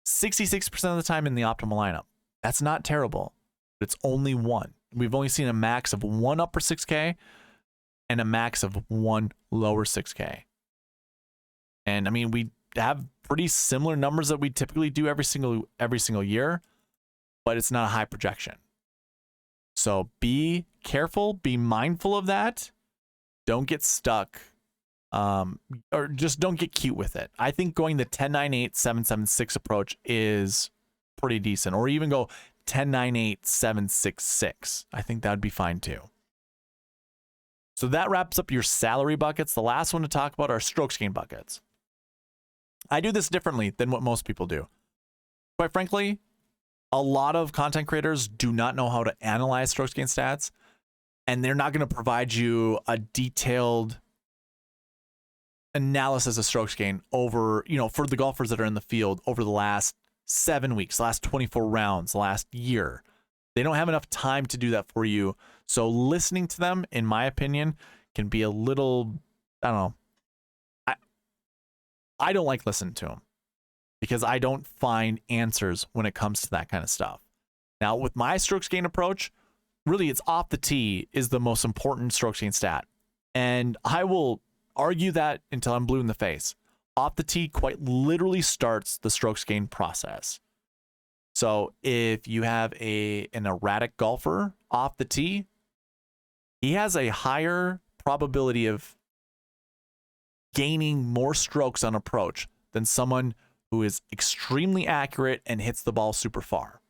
Speaker 1: 66% of the time in the optimal lineup. That's not terrible, but it's only 1. We've only seen a max of 1 upper 6K and a max of 1 lower 6K. And I mean, we have pretty similar numbers that we typically do every single year, but it's not a high projection. So be careful, be mindful of that. Don't get stuck, or just don't get cute with it. I think going the 10-9-8, 7-7-6 approach is pretty decent, or even go 10-9-8, 7-6-6. I think that would be fine too. So that wraps up your salary buckets. The last one to talk about are strokes gained buckets. I do this differently than what most people do. Quite frankly, a lot of content creators do not know how to analyze strokes gained stats, and they're not going to provide you a detailed analysis of strokes gained over, for the golfers that are in the field over the last 7 weeks, last 24 rounds, last year. They don't have enough time to do that for you. So listening to them, in my opinion, can be a little, I don't know. I don't like listening to them because I don't find answers when it comes to that kind of stuff. Now, with my strokes gain approach, really it's off the tee is the most important strokes gain stat. And I will argue that until I'm blue in the face. Off the tee quite literally starts the strokes gain process. So if you have an erratic golfer off the tee, he has a higher probability of gaining more strokes on approach than someone who is extremely accurate and hits the ball super far.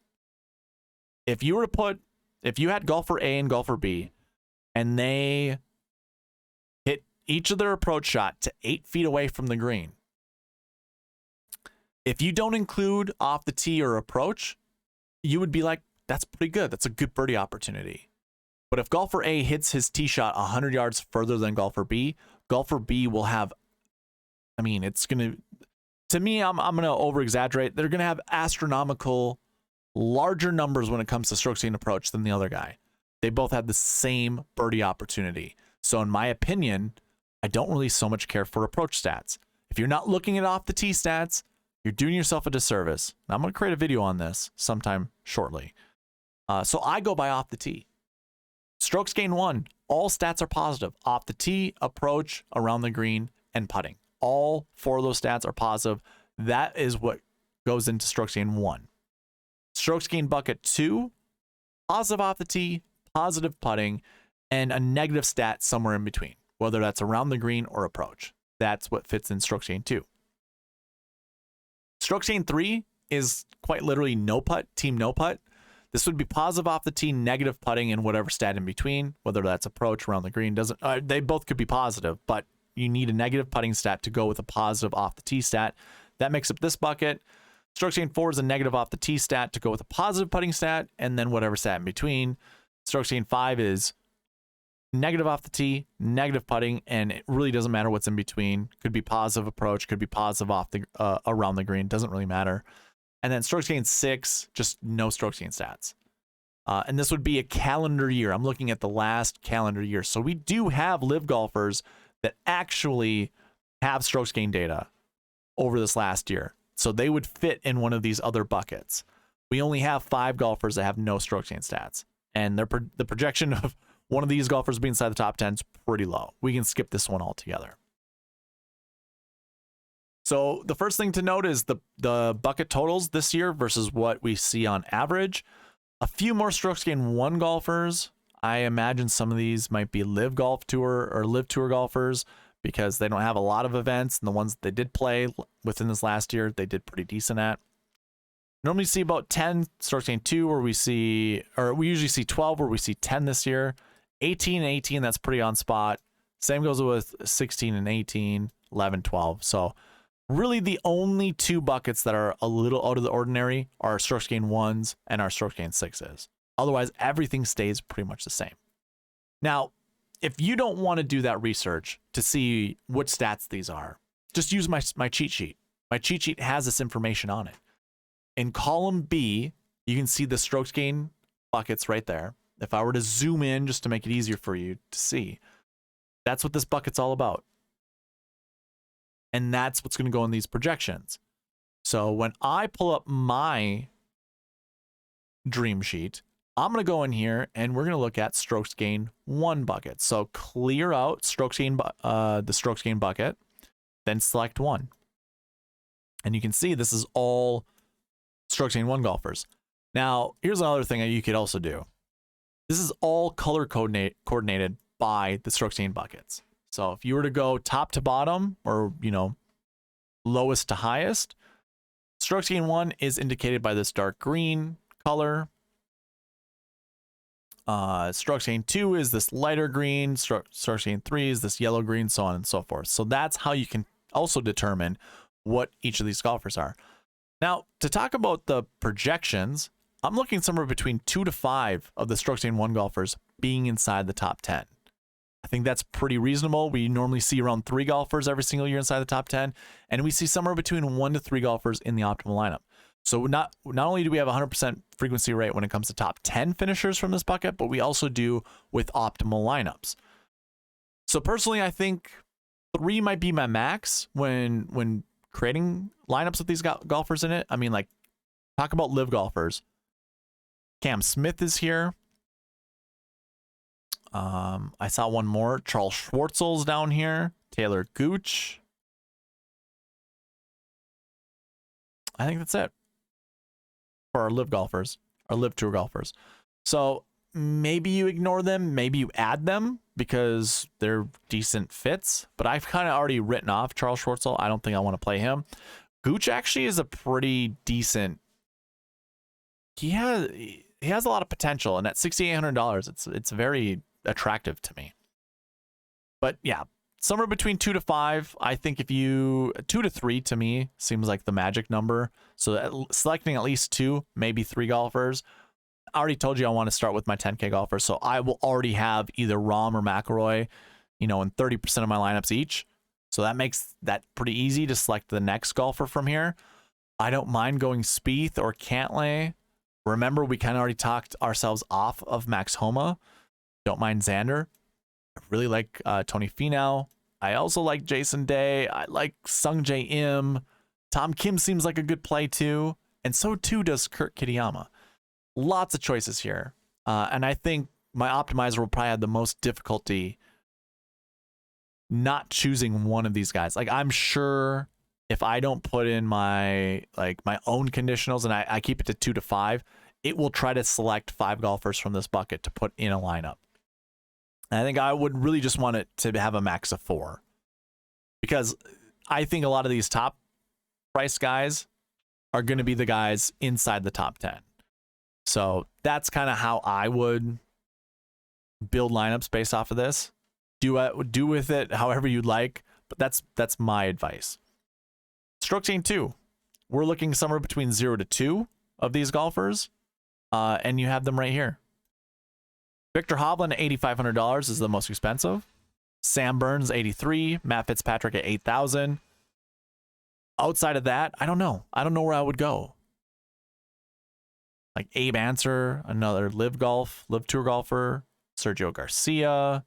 Speaker 1: If you had golfer A and golfer B, and they hit each of their approach shot to 8 feet away from the green, if you don't include off the tee or approach, you would be like, that's pretty good. That's a good birdie opportunity. But if golfer A hits his tee shot 100 yards further than golfer B will have, it's going to me, I'm going to over exaggerate. They're going to have astronomical larger numbers when it comes to strokes gained approach than the other guy. They both had the same birdie opportunity. So in my opinion, I don't really so much care for approach stats. If you're not looking at off the tee stats, you're doing yourself a disservice. Now, I'm going to create a video on this sometime shortly. So I go by off the tee. Strokes gained 1. All stats are positive. Off the tee, approach, around the green, and putting. All 4 of those stats are positive. That is what goes into strokes gained 1. Strokes gained bucket 2, positive off the tee, positive putting, and a negative stat somewhere in between, whether that's around the green or approach. That's what fits in strokes gained 2. Strokes gained 3 is quite literally no putt, team no putt. This would be positive off the tee, negative putting, and whatever stat in between, whether that's approach, around the green. They both could be positive, but you need a negative putting stat to go with a positive off the tee stat. That makes up this bucket. Strokes gained 4 is a negative off the tee stat to go with a positive putting stat, and then whatever stat in between. Strokes gained 5 is negative off the tee, negative putting, and it really doesn't matter what's in between. Could be positive approach, could be positive off the around the green. Doesn't really matter. And then strokes gained 6, just no strokes gained stats. And this would be a calendar year. I'm looking at the last calendar year. So we do have live golfers that actually have strokes gained data over this last year. So they would fit in one of these other buckets. We only have 5 golfers that have no strokes gained stats. And the projection of one of these golfers being inside the top 10 is pretty low. We can skip this one altogether. So the first thing to note is the bucket totals this year versus what we see on average. A few more strokes gained 1 golfers. I imagine some of these might be Live Golf Tour or Live Tour golfers because they don't have a lot of events, and the ones that they did play within this last year, they did pretty decent at. Normally see about 10 strokes gained 2, where we usually see 12, where we see 10 this year. 18 and 18, that's pretty on spot. Same goes with 16 and 18, 11, 12. So really the only 2 buckets that are a little out of the ordinary are strokes gained 1s and our strokes gained 6s. Otherwise, everything stays pretty much the same. Now, if you don't want to do that research to see what stats these are, just use my cheat sheet. My cheat sheet has this information on it. In column B, you can see the strokes gained buckets right there. If I were to zoom in just to make it easier for you to see, that's what this bucket's all about. And that's what's going to go in these projections. So when I pull up my dream sheet, I'm going to go in here and we're going to look at strokes gained 1 bucket. So clear out the strokes gained bucket, then select 1. And you can see this is all strokes gained 1 golfers. Now, here's another thing that you could also do. This is all color coordinated by the strokes gained buckets. So if you were to go top to bottom or, lowest to highest, strokes gained 1 is indicated by this dark green color. Strokes gained 2 is this lighter green. Strokes gained 3 is this yellow green, so on and so forth. So that's how you can also determine what each of these golfers are. Now, to talk about the projections, I'm looking somewhere between 2 to 5 of the strokes gained 1 golfers being inside the top 10. I think that's pretty reasonable. We normally see around 3 golfers every single year inside the top 10, and we see somewhere between 1 to 3 golfers in the optimal lineup. So not only do we have a 100% frequency rate when it comes to top 10 finishers from this bucket, but we also do with optimal lineups. So personally, I think 3 might be my max when creating lineups with these golfers in it. I mean, like, talk about live golfers. Cam Smith is here. I saw one more. Charles Schwartzel's down here. Taylor Gooch. I think that's it for our live golfers, our live tour golfers. So maybe you ignore them, maybe you add them because they're decent fits, but I've kind of already written off Charles Schwartzel. I don't think I want to play him. Gooch actually is a pretty decent. He has a lot of potential, and at $6,800, it's very attractive to me. But yeah, somewhere between 2 to 5. I think 2 to 3 to me seems like the magic number. So selecting at least 2, maybe 3 golfers. I already told you I want to start with my 10K golfers, so I will already have either Rahm or McIlroy, in 30% of my lineups each. So that makes that pretty easy to select the next golfer from here. I don't mind going Spieth or Cantlay. Remember, we kind of already talked ourselves off of Max Homa. Don't mind Xander. I really like Tony Finau. I also like Jason Day. I like Sung J Im. Tom Kim seems like a good play too. And so too does Kurt Kitayama. Lots of choices here. And I think my optimizer will probably have the most difficulty not choosing one of these guys. Like, I'm sure if I don't put in my own conditionals and I keep it to 2 to 5, it will try to select 5 golfers from this bucket to put in a lineup. And I think I would really just want it to have a max of 4, because I think a lot of these top price guys are going to be the guys inside the top 10. So that's kind of how I would build lineups based off of this. Do with it however you'd like, but that's my advice. Strokes gained 2. We're looking somewhere between 0 to 2 of these golfers, and you have them right here. Victor Hovland at $8,500 is the most expensive. Sam Burns $83,000. Matt Fitzpatrick at $8,000. Outside of that, I don't know. I don't know where I would go. Like Abe Ancer, another live tour golfer. Sergio Garcia,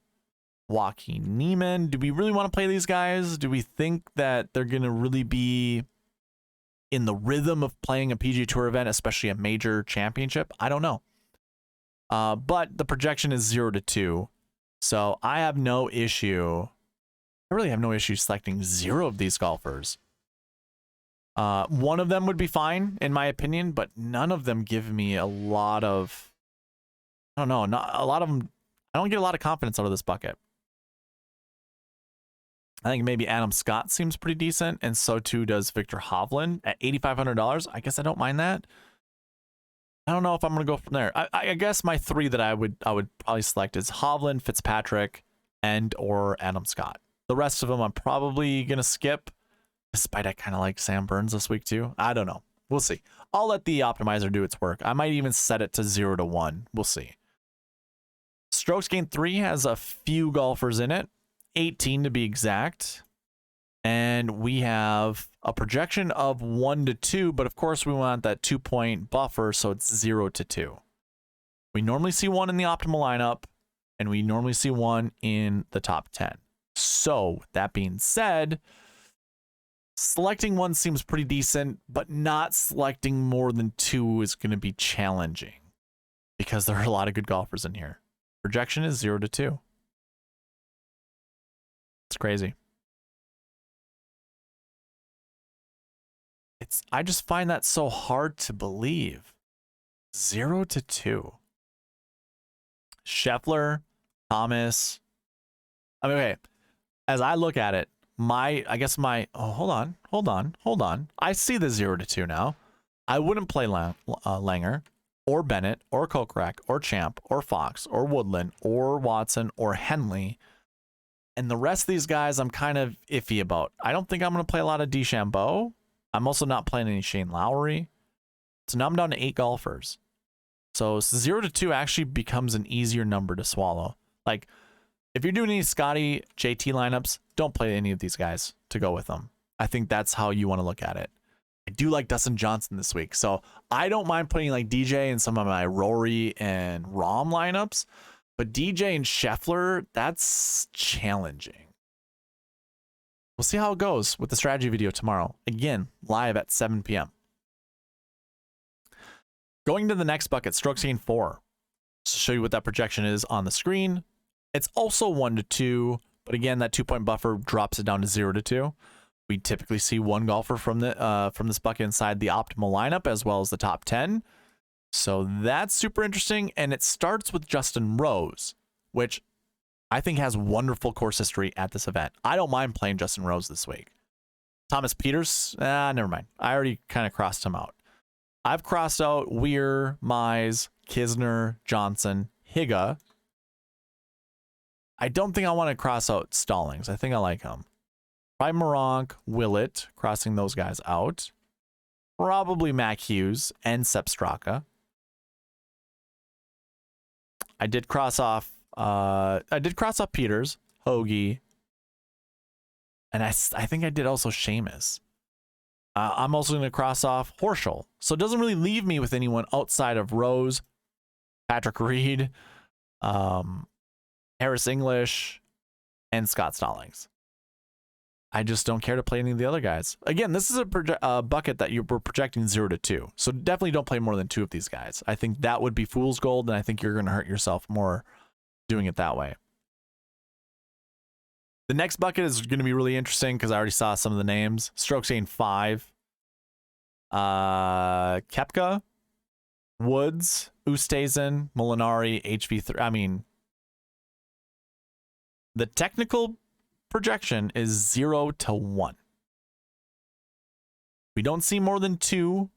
Speaker 1: Joaquin Niemann. Do we really want to play these guys? Do we think that they're going to really be in the rhythm of playing a PGA Tour event, especially a major championship. I don't know. But the projection is 0-2. So I have no issue. I really have no issue selecting 0 of these golfers. One of them would be fine, in my opinion, but none of them give me a lot of, I don't know, not a lot of them. I don't get a lot of confidence out of this bucket. I think maybe Adam Scott seems pretty decent, and so too does Victor Hovland at $8,500. I guess I don't mind that. I don't know if I'm gonna go from there. I guess my 3 that I would probably select is Hovland, Fitzpatrick, and or Adam Scott. The rest of them I'm probably gonna skip, despite I kind of like Sam Burns this week too. I don't know. We'll see. I'll let the optimizer do its work. I might even set it to 0-1. We'll see. Strokes Gained 3 has a few golfers in it, 18 to be exact. And we have a projection of 1-2, but of course we want that 2-point buffer, so it's 0-2. We normally see 1 in the optimal lineup, and we normally see 1 in the top 10. So, with that being said, selecting 1 seems pretty decent, but not selecting more than 2 is going to be challenging because there are a lot of good golfers in here. Projection is 0-2. It's crazy. I just find that so hard to believe. 0-2. Scheffler, Thomas. I mean, okay. As I look at it, hold on. I see the 0-2 now. I wouldn't play Langer or Bennett or Kokrak or Champ or Fox or Woodland or Watson or Henley. And the rest of these guys I'm kind of iffy about. I don't think I'm going to play a lot of DeChambeau. I'm also not playing any Shane Lowry. So now I'm down to 8 golfers. So 0-2 actually becomes an easier number to swallow. Like, if you're doing any Scotty JT lineups, don't play any of these guys to go with them. I think that's how you want to look at it. I do like Dustin Johnson this week, so I don't mind putting like DJ in some of my Rory and Rahm lineups, but DJ and Scheffler, that's challenging. We'll see how it goes with the strategy video tomorrow. Again, live at 7 p.m. Going to the next bucket, Strokes Gained 4. To show you what that projection is on the screen. It's also 1-2, but again, that 2-point buffer drops it down to 0-2. We typically see 1 golfer from this bucket inside the optimal lineup as well as the top 10. So that's super interesting, and it starts with Justin Rose, which I think has wonderful course history at this event. I don't mind playing Justin Rose this week. Thomas Pieters, never mind. I already kind of crossed him out. I've crossed out Weir, Mize, Kisner, Johnson, Higa. I don't think I want to cross out Stallings. I think I like him. Probably Moronk, Willett, crossing those guys out. Probably Mac Hughes and Sepp Straka. I did cross off Peters, Hoagie, and I think I did also Seamus. I'm also going to cross off Horschel. So it doesn't really leave me with anyone outside of Rose, Patrick Reed, Harris English, and Scott Stallings. I just don't care to play any of the other guys. Again, this is a bucket that we're projecting 0-2. So definitely don't play more than 2 of these guys. I think that would be fool's gold, and I think you're going to hurt yourself more doing it that way. The next bucket is going to be really interesting because I already saw some of the names. Strokes Gained 5. Koepka, Woods, Oosthuizen, Molinari, HV3. I mean, the technical projection is 0-1. We don't see more than 2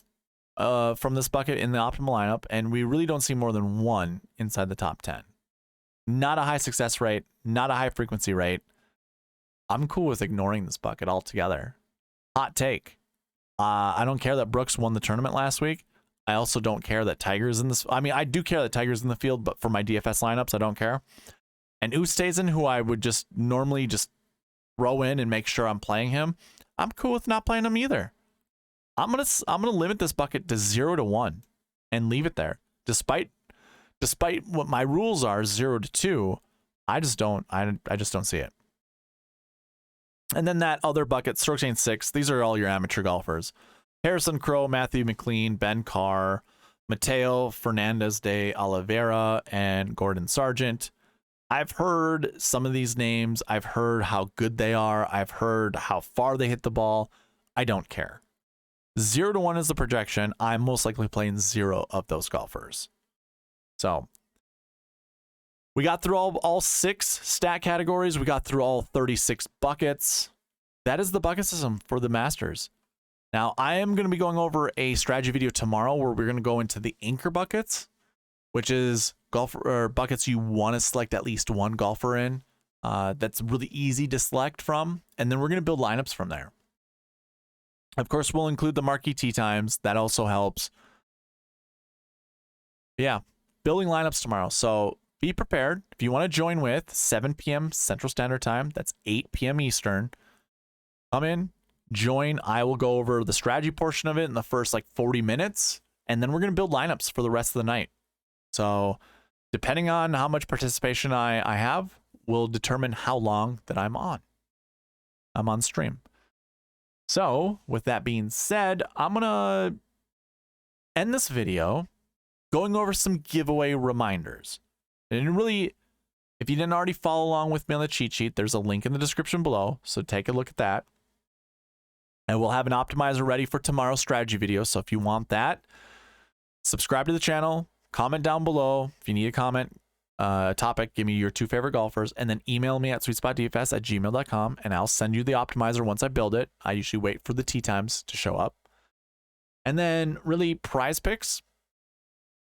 Speaker 1: from this bucket in the optimal lineup, and we really don't see more than 1 inside the top 10. Not a high success rate, not a high frequency rate. I'm cool with ignoring this bucket altogether. Hot take. I don't care that Brooks won the tournament last week. I also don't care that Tiger's in this. I mean, I do care that Tiger's in the field, but for my DFS lineups, I don't care. And Oosthuizen, who I would just normally just throw in and make sure I'm playing him, I'm cool with not playing him either. I'm gonna limit this bucket to 0-1 and leave it there. Despite what my rules are, 0-2, I just don't see it. And then that other bucket, Strokes Gained 6, these are all your amateur golfers. Harrison Crow, Matthew McLean, Ben Carr, Mateo Fernandez de Oliveira, and Gordon Sargent. I've heard some of these names. I've heard how good they are. I've heard how far they hit the ball. I don't care. 0 to 1 is the projection. I'm most likely playing 0 of those golfers. So we got through all 6 stat categories. We got through all 36 buckets. That is the bucket system for the Masters. Now, I am going to be going over a strategy video tomorrow where we're going to go into the anchor buckets, which is buckets you want to select at least one golfer in. That's really easy to select from. And then we're going to build lineups from there. Of course, we'll include the marquee tee times. That also helps. Yeah, building lineups tomorrow. So be prepared. If you want to join with 7 p.m. Central Standard Time, that's 8 p.m. Eastern, come in, join. I will go over the strategy portion of it in the first like 40 minutes, and then we're going to build lineups for the rest of the night. So depending on how much participation I have will determine how long that I'm on stream. So with that being said, I'm going to end this video going over some giveaway reminders. And really, if you didn't already follow along with me on the cheat sheet, there's a link in the description below. So take a look at that. And we'll have an optimizer ready for tomorrow's strategy video. So if you want that, subscribe to the channel, comment down below. If you need a comment, topic, give me your 2 favorite golfers, and then email me at sweetspotdfs@gmail.com, and I'll send you the optimizer once I build it. I usually wait for the tee times to show up. And then really prize picks.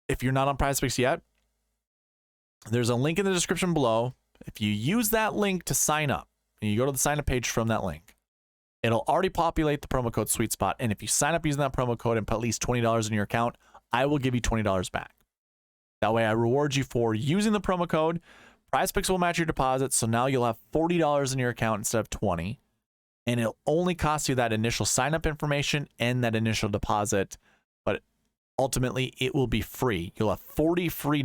Speaker 1: If you're not on prize picks yet, there's a link in the description below. If you use that link to sign up, and you go to the sign up page from that link, it'll already populate the promo code SweetSpot. And if you sign up using that promo code and put at least $20 in your account, I will give you $20 back. That way I reward you for using the promo code. Prize Picks will match your deposit. So now you'll have $40 in your account instead of $20. And it'll only cost you that initial sign up information and that initial deposit. But ultimately it will be free. You'll have $40 free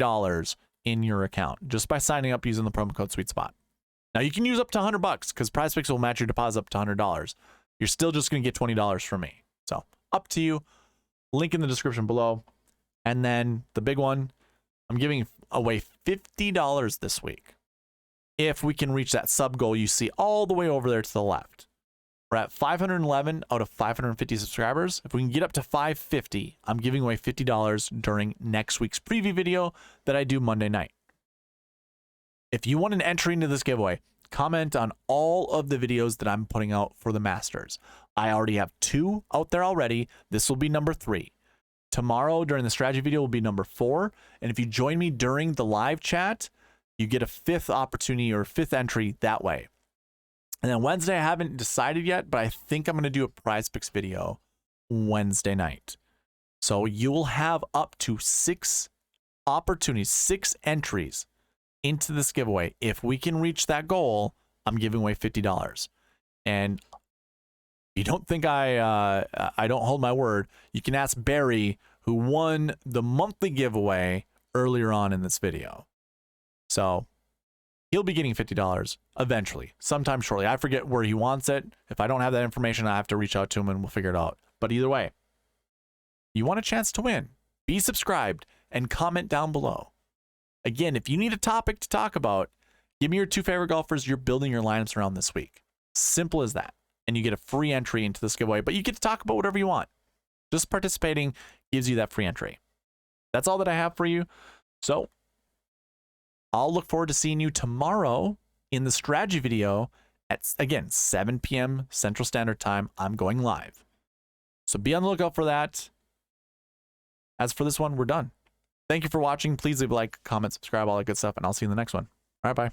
Speaker 1: in your account just by signing up using the promo code SweetSpot. Now you can use up to $100 because Prize Picks will match your deposit up to $100. You're still just going to get $20 from me. So up to you. Link in the description below. And then the big one, I'm giving away $50 this week. If we can reach that sub goal you see all the way over there to the left. We're at 511 out of 550 subscribers. If we can get up to 550, I'm giving away $50 during next week's preview video that I do Monday night. If you want an entry into this giveaway, comment on all of the videos that I'm putting out for the Masters. I already have 2 out there already. This will be number 3. Tomorrow during the strategy video will be number 4. And if you join me during the live chat, you get a 5th opportunity or 5th entry that way. And then Wednesday, I haven't decided yet, but I think I'm going to do a prize picks video Wednesday night. So you will have up to 6 opportunities, 6 entries into this giveaway. If we can reach that goal, I'm giving away $50. And you don't think I don't hold my word, you can ask Barry, who won the monthly giveaway earlier on in this video. So he'll be getting $50 eventually, sometime shortly. I forget where he wants it. If I don't have that information, I have to reach out to him and we'll figure it out. But either way, you want a chance to win. Be subscribed and comment down below. Again, if you need a topic to talk about, give me your 2 favorite golfers you're building your lineups around this week. Simple as that. And you get a free entry into this giveaway, but you get to talk about whatever you want. Just participating gives you that free entry. That's all that I have for you. So I'll look forward to seeing you tomorrow in the strategy video at, again, 7 p.m. Central Standard Time. I'm going live. So be on the lookout for that. As for this one, we're done. Thank you for watching. Please leave a like, comment, subscribe, all that good stuff, and I'll see you in the next one. All right, bye.